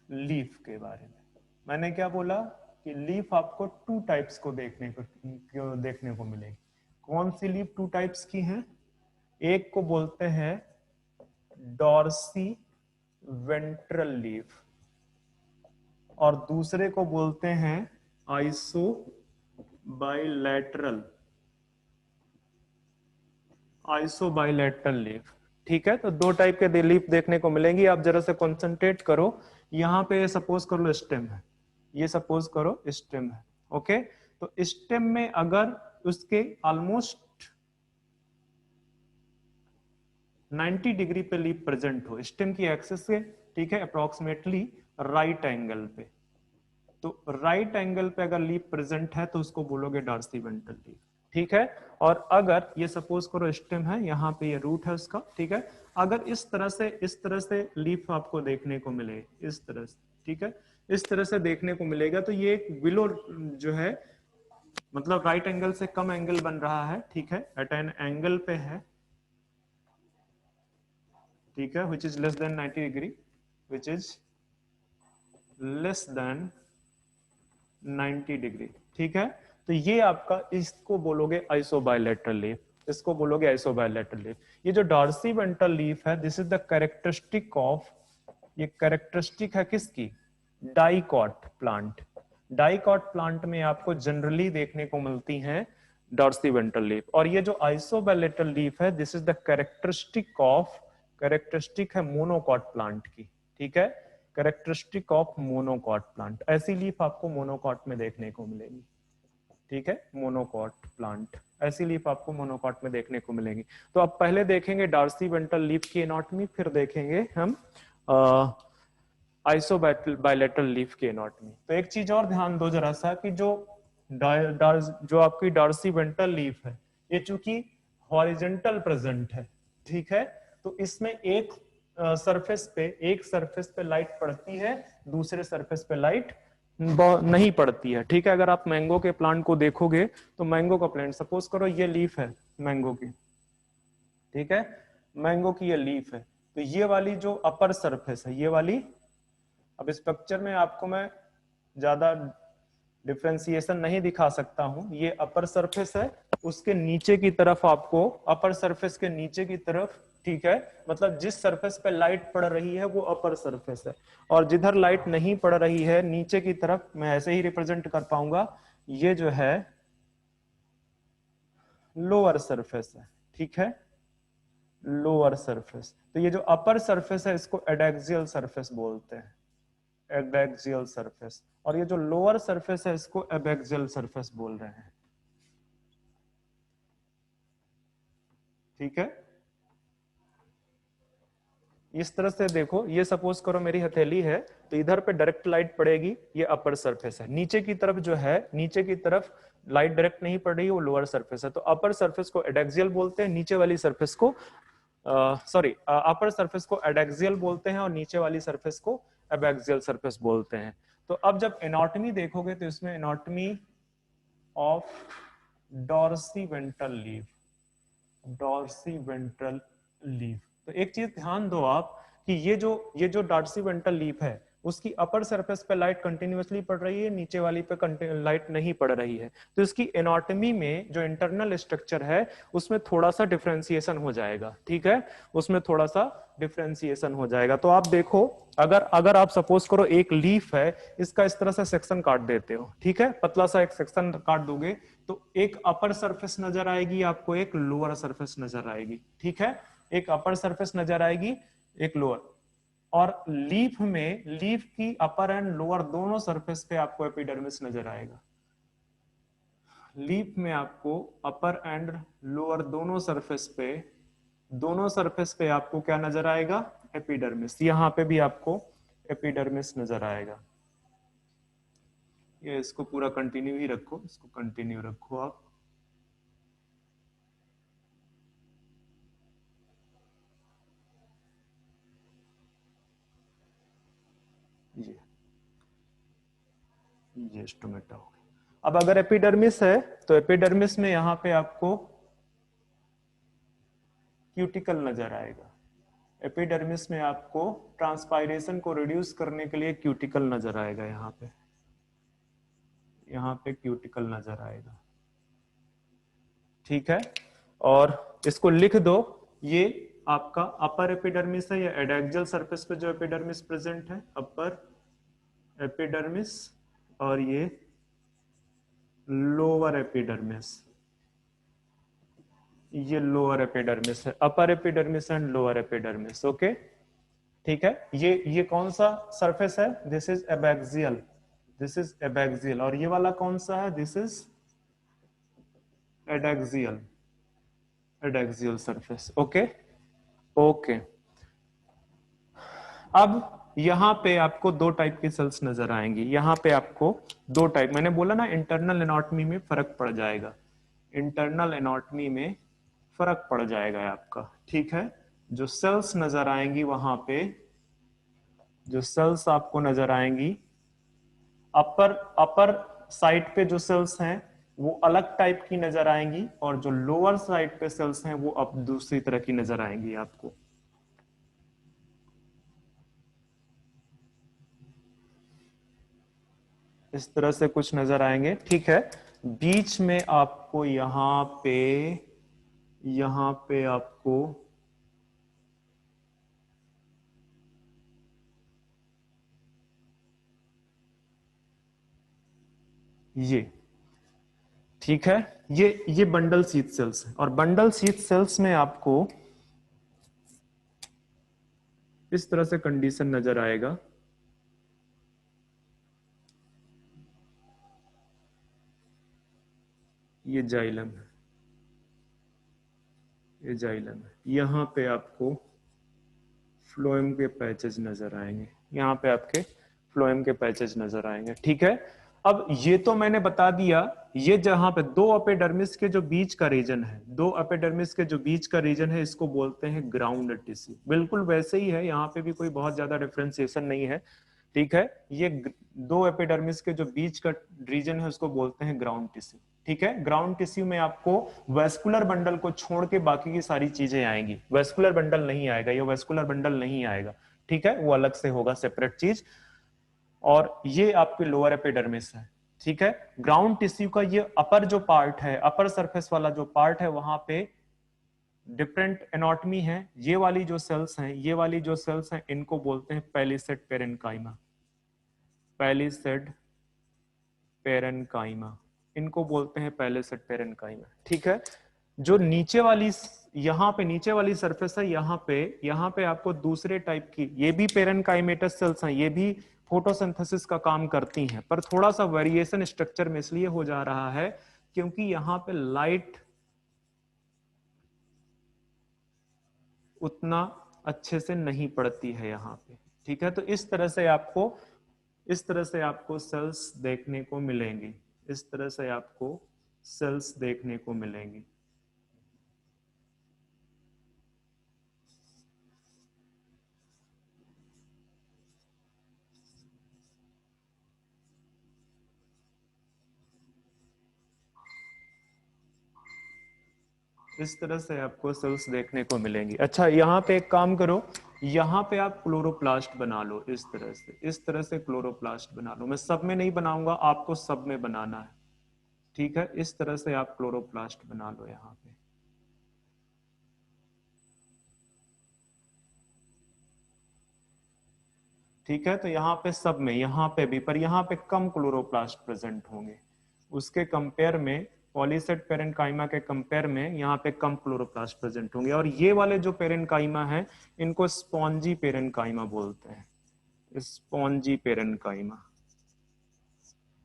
लीफ के बारे में। मैंने क्या बोला कि लीफ आपको टू टाइप्स को देखने को मिलेगी। कौन सी लीफ टू टाइप्स की हैं, एक को बोलते हैं डॉर्सी वेंट्रल लीफ, और दूसरे को बोलते हैं आइसो बाइलेटरल, आइसोबाइलेटरल लीफ। ठीक है, तो दो टाइप के लीफ देखने को मिलेंगी। आप जरा से कंसंट्रेट करो, यहाँ पे सपोज कर लो स्टेम है, ये सपोज करो स्टेम है। ओके, तो स्टेम में अगर उसके ऑलमोस्ट 90 डिग्री पे लीफ प्रेजेंट हो स्टेम की एक्सिस से, ठीक है, अप्रोक्सीमेटली राइट एंगल पे, तो राइट एंगल पे अगर लीफ प्रेजेंट है तो उसको बोलोगे डार्सी वेंट्रल लीफ। ठीक है, और अगर ये सपोज करो स्टेम है, यहाँ पे ये रूट है उसका। ठीक है, अगर इस तरह से लीफ आपको देखने को मिले, इस तरह से, ठीक है, इस तरह से देखने को मिलेगा, तो ये एक विलो जो है, मतलब राइट एंगल से कम एंगल बन रहा है। ठीक है, एट एन एंगल पे है। ठीक है, which is less than 90 degree, which is less than 90 degree. ठीक है, तो ये आपका, इसको बोलोगे आइसोबाइलेटरल लीफ, इसको बोलोगे आइसोबाइलेटरल लीफ। ये जो डॉर्सी वेंट्रल लीफ है, this is the characteristic of, ये कैरेक्टरिस्टिक है किसकी, डाइकॉट प्लांट। डाइकॉट प्लांट में आपको जनरली देखने को मिलती हैं डॉर्सी वेंट्रल लीफ। और ये जो आइसोबाइलेटरल लीफ है, this is the characteristic of characteristic है मोनोकॉट प्लांट की, ठीक है, कैरेक्टरिस्टिक ऑफ मोनोकॉट प्लांट। ऐसी लीफ आपको मोनोकॉट में देखने को मिलेगी, ठीक है, मोनोकॉट प्लांट, ऐसी लीफ आपको मोनोकॉट में देखने को मिलेगी। तो अब पहले देखेंगे डार्सी वेंट्रल लीफ की एनाटॉमी, फिर देखेंगे हम आइसो बायलेटरल लीफ की एनाटॉमी। तो एक चीज और ध्यान दो जरा सा कि जो आपकी डार्सी वेंट्रल लीफ है, ये चूंकि हॉरिजेंटल प्रेजेंट है, ठीक है, तो इसमें एक सरफेस पे लाइट पड़ती है, दूसरे सरफेस पे लाइट नहीं पड़ती है, ठीक है। अगर आप मैंगो के प्लांट को देखोगे तो मैंगो का प्लांट, सपोज करो ये लीफ है मैंगो की, ठीक है, मैंगो की ये लीफ है, तो ये वाली जो अपर सरफेस है, ये वाली, अब इस पिक्चर में आपको मैं ज्यादा डिफ्रेंसिएशन नहीं दिखा सकता हूं, ये अपर सरफेस है, उसके नीचे की तरफ आपको, अपर सरफेस के नीचे की तरफ, ठीक है, मतलब जिस सरफेस पे लाइट पड़ रही है वो अपर सरफेस है, और जिधर लाइट नहीं पड़ रही है नीचे की तरफ, मैं ऐसे ही रिप्रेजेंट कर पाऊंगा, ये जो है लोअर सरफेस है, ठीक है, लोअर सरफेस। तो ये जो अपर सरफेस है इसको एडैक्सियल सरफेस बोलते हैं, एडैक्सियल सरफेस, और ये जो लोअर सरफेस है इसको एबैक्सियल सरफेस बोल रहे हैं, ठीक है। इस तरह से देखो, ये सपोज करो मेरी हथेली है, तो इधर पे डायरेक्ट लाइट पड़ेगी, ये अपर सरफेस है, नीचे की तरफ जो है, नीचे की तरफ लाइट डायरेक्ट नहीं पड़ रही है, वो लोअर सरफेस है। तो अपर सरफेस को एडैक्सियल बोलते हैं, नीचे वाली सरफेस को अपर सरफेस को एडैक्सियल बोलते हैं, और नीचे वाली सरफेस को एबैक्सियल सरफेस बोलते हैं। तो अब जब एनाटॉमी देखोगे तो इसमें anatomy of dorsiventral leaf, dorsiventral leaf. तो एक चीज ध्यान दो आप कि ये जो डॉर्सी वेंट्रल लीफ है, उसकी अपर सरफेस पे लाइट कंटिन्यूअसली पड़ रही है, नीचे वाली पे लाइट नहीं पड़ रही है। तो इसकी एनाटॉमी में जो इंटरनल स्ट्रक्चर है उसमें थोड़ा सा डिफरेंशिएशन हो जाएगा, ठीक है, उसमें थोड़ा सा डिफरेंशिएशन हो जाएगा। तो आप देखो, अगर अगर आप सपोज करो एक लीफ है, इसका इस तरह से सेक्शन काट देते हो, ठीक है, पतला सा एक सेक्शन काट दोगे, तो एक अपर सरफेस नजर आएगी आपको, एक लोअर सरफेस नजर आएगी, ठीक है, एक अपर सरफेस नजर आएगी, एक लोअर। और लीफ की अपर एंड लोअर दोनों सरफेस पे आपको एपिडर्मिस नजर आएगा। लीफ में आपको अपर एंड लोअर दोनों सरफेस पे आपको क्या नजर आएगा, एपिडर्मिस। यहां पे भी आपको एपिडर्मिस नजर आएगा। ये इसको पूरा कंटिन्यू ही रखो, इसको कंटिन्यू रखो आप। ये स्टोमेटा हो गया। अब अगर एपिडर्मिस है तो एपिडर्मिस में यहां पे आपको क्यूटिकल नजर आएगा। एपिडर्मिस में आपको ट्रांसपायरेशन को रिड्यूस करने के लिए क्यूटिकल नजर आएगा, यहाँ पे क्यूटिकल नजर आएगा, ठीक है। और इसको लिख दो, ये आपका अपर एपिडर्मिस है, या एडैक्सियल सरफेस पे जो एपिडर्मिस प्रेजेंट है, अपर एपिडर्मिस, और ये लोअर एपिडर्मिस, ये लोअर एपिडर्मिस है, upper epidermis and lower epidermis, okay, ठीक है। ये कौन सा सरफेस है, this is abaxial, this is abaxial, और ये वाला कौन सा है, this is adaxial, adaxial surface, okay okay. अब यहां पे आपको दो टाइप की सेल्स नजर आएंगी, यहां पे आपको दो टाइप, मैंने बोला ना इंटरनल एनाटॉमी में फर्क पड़ जाएगा, इंटरनल एनाटॉमी में फर्क पड़ जाएगा आपका, ठीक है। जो सेल्स नजर आएंगी वहां पे, जो सेल्स आपको नजर आएंगी अपर साइड पे जो सेल्स हैं वो अलग टाइप की नजर आएंगी, और जो लोअर साइड पे सेल्स हैं वो अब दूसरी तरह की नजर आएंगी आपको। इस तरह से कुछ नजर आएंगे, ठीक है। बीच में आपको यहां पे आपको ये, ठीक है, ये बंडल शीथ सेल्स है, और बंडल शीथ सेल्स में आपको इस तरह से कंडीशन नजर आएगा। ये जाइलम है, ये जाइलम है। यहाँ पे आपको फ्लोएम के पैचेज नजर आएंगे, यहाँ पे आपके फ्लोएम के पैचेज नजर आएंगे। ठीक है, अब ये तो मैंने बता दिया, ये जहां पे दो एपिडर्मिस के जो बीच का रीजन है, दो एपिडर्मिस के जो बीच का रीजन है, इसको बोलते हैं ग्राउंड टिश्यू। बिल्कुल वैसे ही है, यहाँ पे भी कोई बहुत ज्यादा डिफरेंशिएशन नहीं है। ठीक है, ये दो एपिडर्मिस के जो बीच का रीजन है उसको बोलते हैं ग्राउंड टिश्यू। ठीक है, ग्राउंड टिश्यू में आपको वेस्कुलर बंडल को छोड़ के बाकी की सारी चीजें आएंगी, वेस्कुलर बंडल नहीं आएगा, ये वेस्कुलर बंडल नहीं आएगा। ठीक है, वो अलग से होगा, सेपरेट चीज। और ये आपके लोअर एपिडर्मिस है। ठीक है, ग्राउंड टिश्यू का ये अपर जो पार्ट है, अपर सरफेस वाला जो पार्ट है, वहां पे डिफरेंट एनाटॉमी है। ये वाली जो सेल्स हैं, ये वाली जो सेल्स हैं, इनको बोलते हैं पैलिसेड पेरेन्काइमा, पैलिसेड पेरेन्काइमा, इनको बोलते हैं पैलिसेड पेरेन्काइमा। ठीक है, जो नीचे वाली, यहाँ पे नीचे वाली सरफेस है, यहाँ पे आपको दूसरे टाइप की, ये भी पेरेन्काइमेटस सेल्स हैं, ये भी फोटोसिंथेसिस का काम करती हैं, पर थोड़ा सा वेरिएशन स्ट्रक्चर में इसलिए हो जा रहा है क्योंकि यहाँ पे लाइट उतना अच्छे से नहीं पड़ती है यहाँ पे। ठीक है, तो इस तरह से आपको सेल्स देखने को मिलेंगी, इस तरह से आपको सेल्स देखने को मिलेंगी। इस तरह से आपको सेल्स देखने को मिलेंगी। अच्छा, यहाँ पे एक काम करो, यहाँ पे आप क्लोरोप्लास्ट बना लो, इस तरह से क्लोरोप्लास्ट बना लो। मैं सब में नहीं बनाऊंगा, आपको सब में बनाना है। ठीक है, इस तरह से आप क्लोरोप्लास्ट बना लो यहाँ पे। ठीक है, तो यहाँ पे सब में, यहाँ पे भी, पर यहाँ पे कम क्लोरोप्लास्ट प्रेजेंट होंगे उसके कंपेयर में, पॉलीसेट पेरेन्काइमा के कंपेयर में यहाँ पे कम क्लोरोप्लास्ट प्रेजेंट होंगे। और ये वाले जो पेरेन्काइमा है, इनको स्पॉन्जी पेरेन्काइमा बोलते हैं, स्पॉन्जी पेरेन्काइमा।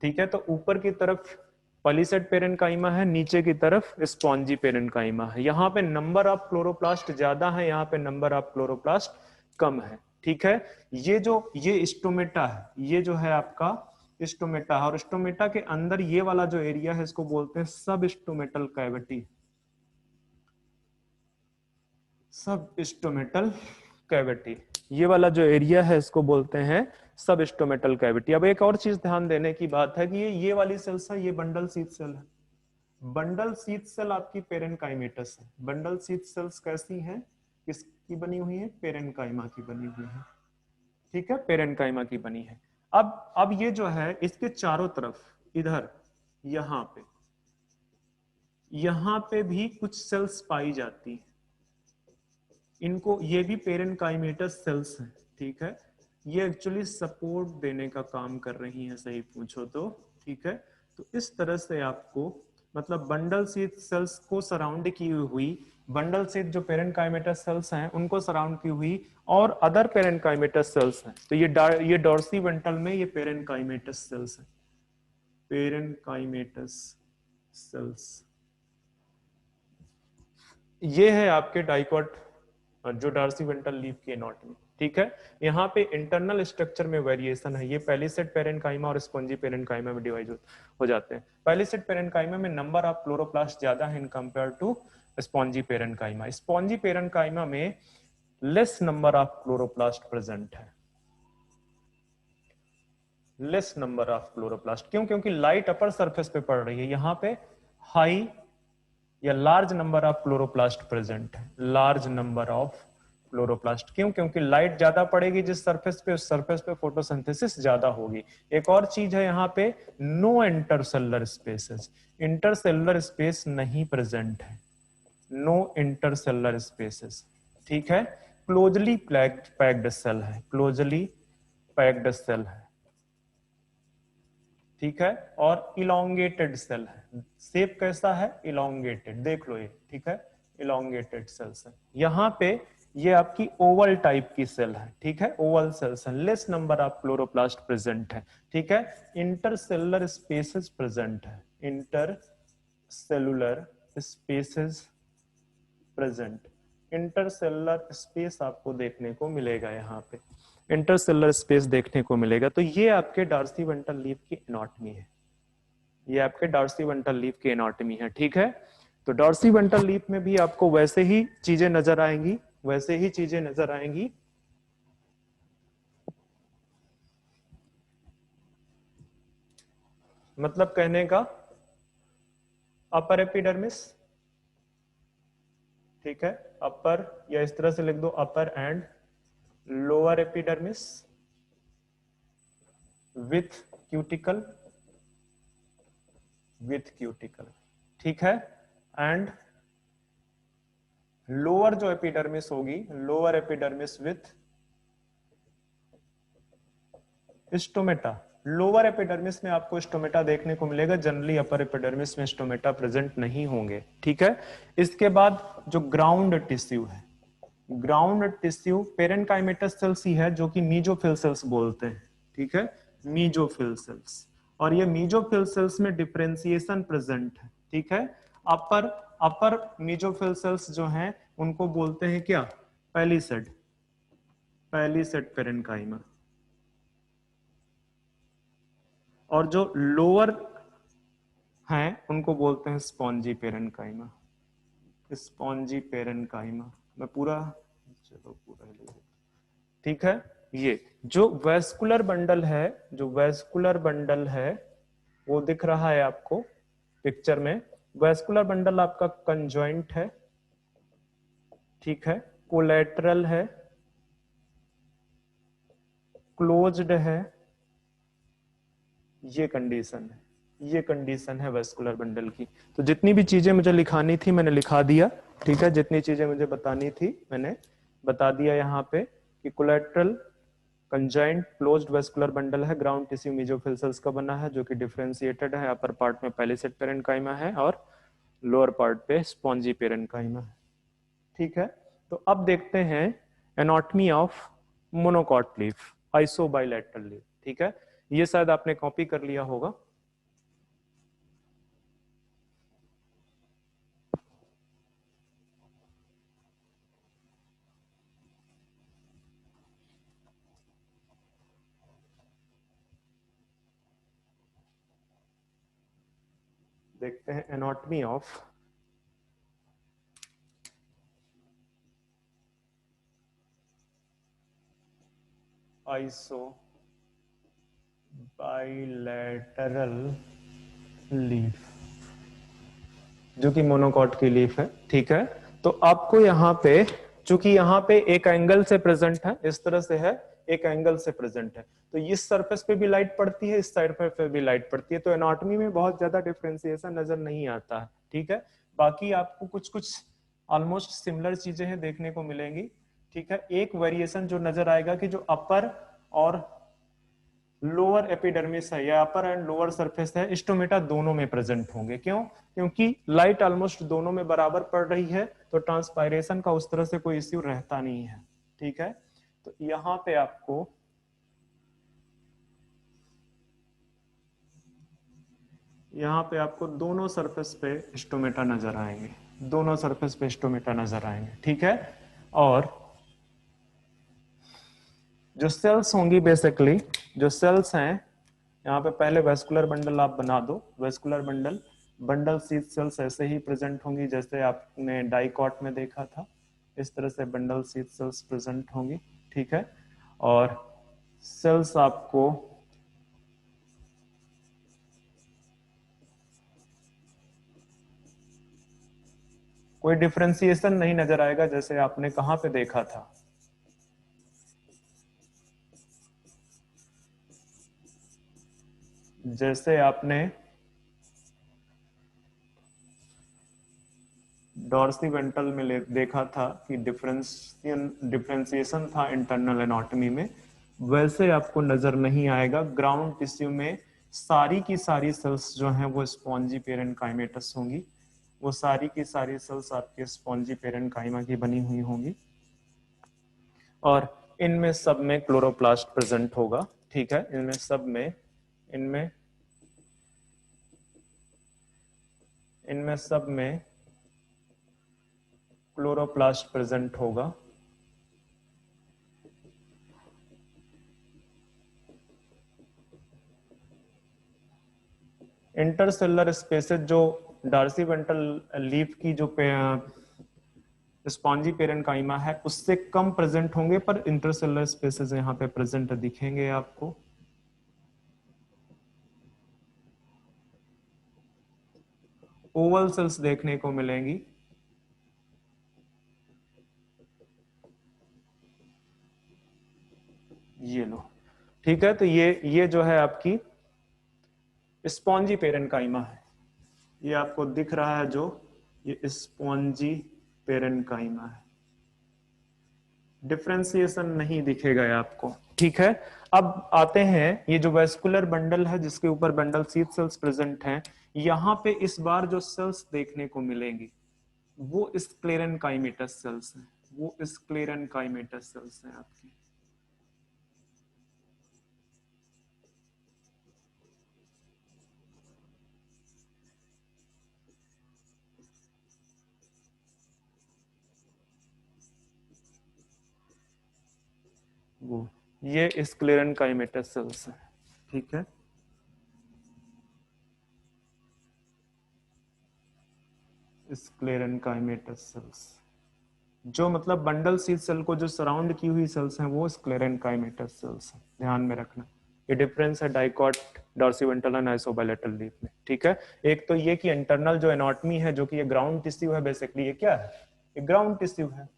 ठीक है, तो ऊपर की तरफ पॉलीसेट पेरेन्काइमा है, नीचे की तरफ स्पॉन्जी पेरेन्काइमा है। यहाँ पे नंबर ऑफ क्लोरोप्लास्ट ज्यादा है, यहाँ पे नंबर ऑफ क्लोरोप्लास्ट कम है। ठीक है, ये स्टोमेटा है, ये जो है आपका स्टोमेटा है, और स्टोमेटा के अंदर ये वाला जो एरिया है, इसको बोलते हैं सब स्टोमेटल कैविटी, सब स्टोमेटल कैविटी। ये वाला जो एरिया है इसको बोलते हैं सब स्टोमेटल कैविटी। अब एक और चीज ध्यान देने की बात है कि ये वाली सेल्स है, ये बंडल शीथ सेल है। बंडल शीथ सेल आपकी पेरेन्काइमेटस है। बंडल शीथ सेल्स कैसी हैं, किसकी बनी हुई है, पेरेन्काइमा की बनी हुई है। ठीक है, पेरेन्काइमा की बनी है। अब ये जो है, इसके चारों तरफ, इधर यहाँ पे भी कुछ सेल्स पाई जाती है। इनको, ये भी पेरेन्काइमेटस सेल्स हैं। ठीक है, ये एक्चुअली सपोर्ट देने का काम कर रही हैं, सही पूछो तो। ठीक है, तो इस तरह से आपको, मतलब बंडल शीथ सेल्स को सराउंड की हुई, बंडल शीथ जो पेरेन्काइमेटस सेल्स हैं उनको सराउंड की हुई और अदर पेरेन्काइमेटस सेल्स हैं। तो ये डॉर्सी वेंट्रल में ये पेरेन्काइमेटस सेल्स हैं, पेरेन्काइमेटस सेल्स। ये है आपके डाइकॉट, जो डार्सी वेंट्रल लीफ की एनाटॉमी। ठीक है, यहाँ पे इंटरनल स्ट्रक्चर में वेरिएशन है। ये पैलिसेड पेरेन्काइमा और स्पॉन्जी पेरेन्काइमा में डिवाइड हो जाते हैं। पैलिसेड पेरेन्काइमा में नंबर ऑफ क्लोरोप्लास्ट ज्यादा है in compare to spongy parenchyma. Spongy parenchyma में less number of chloroplast present है, लेस नंबर ऑफ क्लोरोप्लास्ट। क्यों? क्योंकि लाइट अपर सरफेस पे पड़ रही है, यहाँ पे हाई या large number of chloroplast present है, लार्ज नंबर ऑफ क्लोरोप्लास्ट। क्यों? क्योंकि लाइट ज्यादा पड़ेगी जिस सरफेस पे, उस सरफेस पे फोटोसिंथेसिस ज्यादा होगी। एक और चीज है यहाँ पे, no intercellular spaces, intercellular space नहीं प्रेजेंट है, नो इंटरसेलुलर स्पेसेस। ठीक है, क्लोजली पैक्ड सेल है, क्लोजली पैक्ड सेल है। ठीक है, और इलोंगेटेड सेल है। शेप कैसा है? इलोंगेटेड, देख लो ये। ठीक है, इलोंगेटेड सेल्स है। यहाँ पे ये आपकी ओवल टाइप की सेल है, ठीक है, ओवल सेल्स है, less number of chloroplast present है, ठीक है। इंटरसेलुलर स्पेसेस प्रेजेंट है, intercellular spaces present, intercellular space आपको देखने को मिलेगा, यहाँ पे इंटरसेलुलर स्पेस देखने को मिलेगा। तो ये आपके डार्सी वेंट्रल लीफ की एनाटॉमी है, ये आपके डार्सी वेंट्रल लीफ की एनाटॉमी है, ठीक है। तो डॉर्सी वेंट्रल लीफ में भी आपको वैसे ही चीजें नजर आएंगी, वैसे ही चीजें नजर आएंगी। मतलब कहने का अपर एपिडर्मिस, ठीक है, अपर, या इस तरह से लिख दो upper and lower epidermis with cuticle, with cuticle, ठीक है। एंड लोअर जो एपिडर्मिस होगी, lower epidermis with stomata. Lower epidermis में आपको स्टोमेटा देखने को मिलेगा, जनरली अपर एपिडर्मिस में स्टोमेटा प्रेजेंट नहीं होंगे, ठीक है। इसके बाद जो ग्राउंड टिश्यू है, ग्राउंड टिश्यू पेरेनकाइमेटस सेल्स ही है, जो कि मीजोफिल सेल्स बोलते हैं, ठीक है, मीजोफिल सेल्स। और ये मीजोफिल सेल्स में डिफरेंशिएशन प्रेजेंट है, ठीक है। अपर अपर मीजोफिल सेल्स जो हैं उनको बोलते हैं क्या, पैलिसेड, पैलिसेड पेरेनकाइमा। और जो लोअर हैं उनको बोलते हैं स्पॉन्जी पेरेनकाइमा, स्पॉन्जी पेरेनकाइमा। मैं पूरा, चलो पूरा ले लेते, ठीक है। ये जो वेस्कुलर बंडल है, जो वेस्कुलर बंडल है वो दिख रहा है आपको पिक्चर में। वेस्कुलर बंडल आपका कंजॉइंट है, ठीक है, कोलेटरल है, क्लोज्ड है, ये कंडीशन है, ये कंडीशन है वेस्कुलर बंडल की। तो जितनी भी चीजें मुझे लिखानी थी मैंने लिखा दिया, ठीक है, जितनी चीजें मुझे बतानी थी मैंने बता दिया यहाँ पे कि collateral conjoint closed vascular bundle है, ग्राउंड टिश्यू मेसोफिल सेल्स का बना है, जो कि डिफरेंशिएटेड है, अपर पार्ट में पैलिसेड पेरेन्काइमा है और लोअर पार्ट पे स्पॉन्जी पेरेन्काइमा है, ठीक है। तो अब देखते हैं anatomy of monocot leaf, isobilateral leaf, ठीक है। ये शायद आपने कॉपी कर लिया होगा। देखते हैं anatomy of iso bilateral leaf, जो कि मोनोकॉट की लीफ है, ठीक है। तो आपको यहाँ पे, चूंकि यहाँ पे एक एंगल से प्रेजेंट है, इस तरह से है, एक एंगल से प्रेजेंट है, तो इस सरफेस पे भी लाइट पड़ती है, इस साइड पे भी लाइट पड़ती है, तो एनाटॉमी में बहुत ज्यादा डिफरेंशिएशन नजर नहीं आता है, ठीक है। बाकी आपको कुछ कुछ ऑलमोस्ट सिमिलर चीजें हैं देखने को मिलेंगी, ठीक है। एक वेरिएशन जो नजर आएगा कि जो अपर और लोअर एपिडर्मिस है या अपर एंड लोअर सरफेस है, स्टोमेटा दोनों में प्रेजेंट होंगे। क्यों? क्योंकि लाइट ऑलमोस्ट दोनों में बराबर पड़ रही है, तो ट्रांसपायरेशन का उस तरह से कोई इश्यू रहता नहीं है, ठीक है। तो यहाँ पे आपको दोनों सरफेस पे स्टोमेटा नजर आएंगे, दोनों सरफेस पे स्टोमेटा नजर आएंगे, ठीक है। और जो सेल्स होंगी, बेसिकली जो सेल्स हैं यहाँ पे, पहले वेस्कुलर बंडल आप बना दो, vascular bundle, bundle sheath sales ऐसे ही प्रेजेंट होंगी जैसे आपने डाइकॉट में देखा था, इस तरह से बंडल शीथ सेल्स प्रेजेंट होंगी, ठीक है। और सेल्स आपको कोई डिफरेंशिएशन नहीं नजर आएगा, जैसे आपने कहां पे देखा था, जैसे आपने डॉर्सी वेंट्रल में देखा था कि डिफरेंशिएशन था इंटरनल एनाटॉमी में, वैसे आपको नजर नहीं आएगा। ग्राउंड टिश्यू में सारी की सारी सेल्स जो हैं वो स्पॉन्जी पेरेन्काइमेटस होंगी, वो सारी की सारी सेल्स आपके स्पॉन्जी पेरेन्काइमा की बनी हुई होंगी, और इनमें सब में क्लोरोप्लास्ट प्रेजेंट होगा। ठीक है, इनमें सब में इनमें इनमें सब में क्लोरोप्लास्ट प्रेजेंट होगा। इंटरसेलुलर स्पेसेस जो डार्सी वेंट्रल लीफ की जो स्पॉन्जी पेरेन्काइमा है उससे कम प्रेजेंट होंगे, पर इंटरसेलुलर स्पेसेस यहाँ पे प्रेजेंट दिखेंगे आपको। ओवल सेल्स देखने को मिलेंगी। ये लो, ठीक है। तो ये जो है आपकी स्पॉन्जी पेरेन्काइमा है, ये आपको दिख रहा है जो ये स्पॉन्जी पेरेन्काइमा है। डिफरेंशिएशन नहीं दिखेगा आपको। ठीक है, अब आते हैं ये जो वेस्कुलर बंडल है जिसके ऊपर बंडल शीथ सेल्स प्रेजेंट हैं, यहाँ पे इस बार जो सेल्स देखने को मिलेंगी वो स्क्लेरेनकाइमेटस सेल्स हैं, वो स्क्लेरेनकाइमेटस सेल्स हैं आपकी। वो ये स्क्लेरेनकाइमेटस सेल्स हैं। ठीक है, स्क्लेरेनकाइमेटस सेल्स जो मतलब बंडल शीथ सेल को जो सराउंड की हुई सेल्स हैं वो स्क्लेरेनकाइमेटस सेल्स हैं, ध्यान में रखना। ये डिफरेंस है डाइकॉट, डॉर्सिवेंट्रल एंड आइसोबायलेटरल लीफ में। ठीक है, एक तो ये कि इंटरनल जो एनाटॉमी है जो कि ये ग्राउंड टिश्यू है, बेसिकली ये क्या है, ये ग्राउंड टिश्यू है।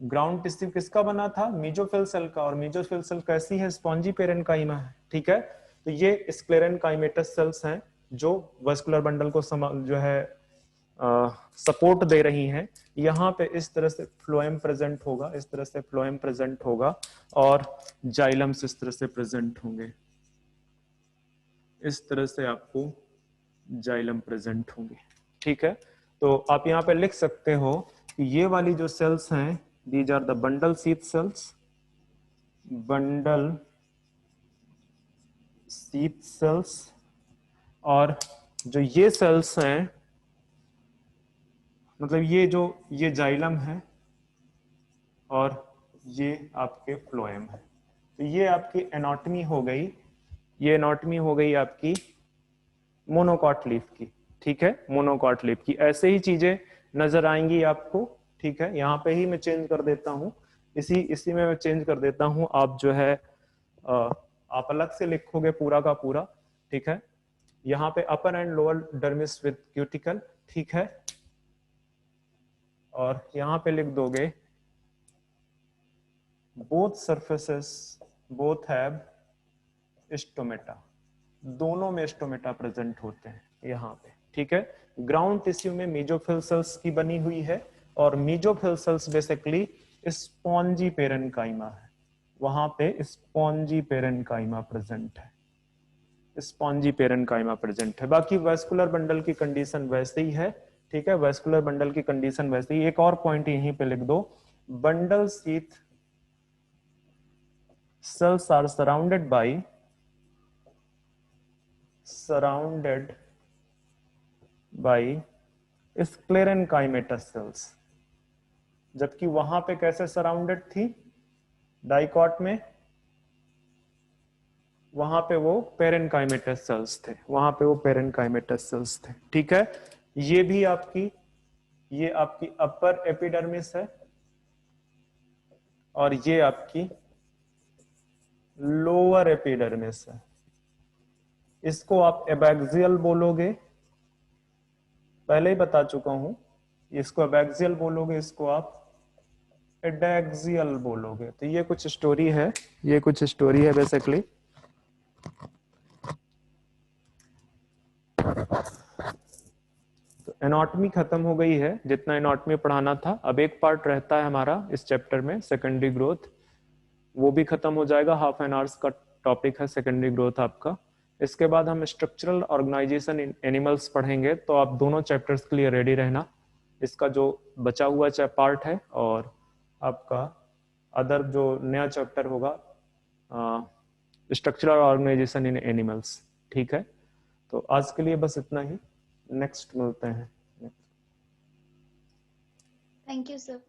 ग्राउंड टिश्यू किसका बना था, मीजोफिल सेल का, और मीजोफिल सेल कैसी है, स्पॉन्जी पेरेन्काइमा है। ठीक है, तो ये स्क्लेरेनकाइमेटस सेल्स हैं जो वस्कुलर बंडल को जो है सपोर्ट दे रही हैं। यहाँ पे इस तरह से फ्लोएम प्रेजेंट होगा, इस तरह से फ्लोएम प्रेजेंट होगा, और जाइलम्स इस तरह से प्रेजेंट होंगे, इस तरह से आपको जाइलम प्रेजेंट होंगे। ठीक है, तो आप यहाँ पे लिख सकते हो कि ये वाली जो सेल्स हैं these are the bundle sheath cells, bundle sheath cells, और जो ये सेल्स हैं मतलब ये जाइलम है और ये आपके फ्लोएम है। तो ये आपकी एनाटॉमी हो गई, ये एनाटॉमी हो गई आपकी मोनोकॉट लीफ की। ठीक है, मोनोकॉट लीफ की ऐसे ही चीजें नजर आएंगी आपको। ठीक है, यहाँ पे ही मैं चेंज कर देता हूँ, इसी में मैं चेंज कर देता हूँ। आप जो है आप अलग से लिखोगे पूरा का पूरा। ठीक है, यहाँ पे upper and lower dermis with cuticle. ठीक है, और यहाँ पे लिख दोगे both surfaces both have stomata, दोनों में स्टोमेटा प्रेजेंट होते हैं यहाँ पे। ठीक है, ग्राउंड टिश्यू में मीजोफिल सेल्स की बनी हुई है, और mesophyll cells basically spongy parenchyma है, वहां पे स्पॉन्जी पेरेन्काइमा प्रेजेंट है, स्पॉन्जी पेरेन्काइमा प्रेजेंट है। बाकी वेस्कुलर बंडल की कंडीशन वैसे ही है। ठीक है, वेस्कुलर बंडल की कंडीशन वैसे ही। एक और पॉइंट यहीं पे लिख दो, bundle sheath cells are surrounded by sclerenchymatous cells, जबकि वहां पे कैसे सराउंडेड थी डाइकॉट में, वहां पे वो पेरेन्काइमेटस सेल्स थे, वहां पे वो पेरेन्काइमेटस सेल्स थे। ठीक है, ये आपकी अपर एपिडर्मिस है, और ये आपकी लोअर एपिडर्मिस है। इसको आप एबैक्सियल बोलोगे, पहले ही बता चुका हूं, इसको एबैक्सियल बोलोगे, इसको आप एडैक्सियल बोलोगे। तो ये कुछ स्टोरी है, ये कुछ स्टोरी है बेसिकली। तो एनाटॉमी खत्म हो गई है, जितना एनाटॉमी पढ़ाना था। अब एक पार्ट रहता है हमारा इस चैप्टर में, सेकेंडरी ग्रोथ, वो भी खत्म हो जाएगा। हाफ एन आवर्स का टॉपिक है सेकेंडरी ग्रोथ आपका। इसके बाद हम स्ट्रक्चरल ऑर्गेनाइजेशन इन एनिमल्स पढ़ेंगे, तो आप दोनों चैप्टर्स के लिए रेडी रहना। इसका जो बचा हुआ पार्ट है और आपका अदर जो नया चैप्टर होगा स्ट्रक्चरल ऑर्गेनाइजेशन इन एनिमल्स। ठीक है, तो आज के लिए बस इतना ही, नेक्स्ट मिलते हैं। Thank you sir.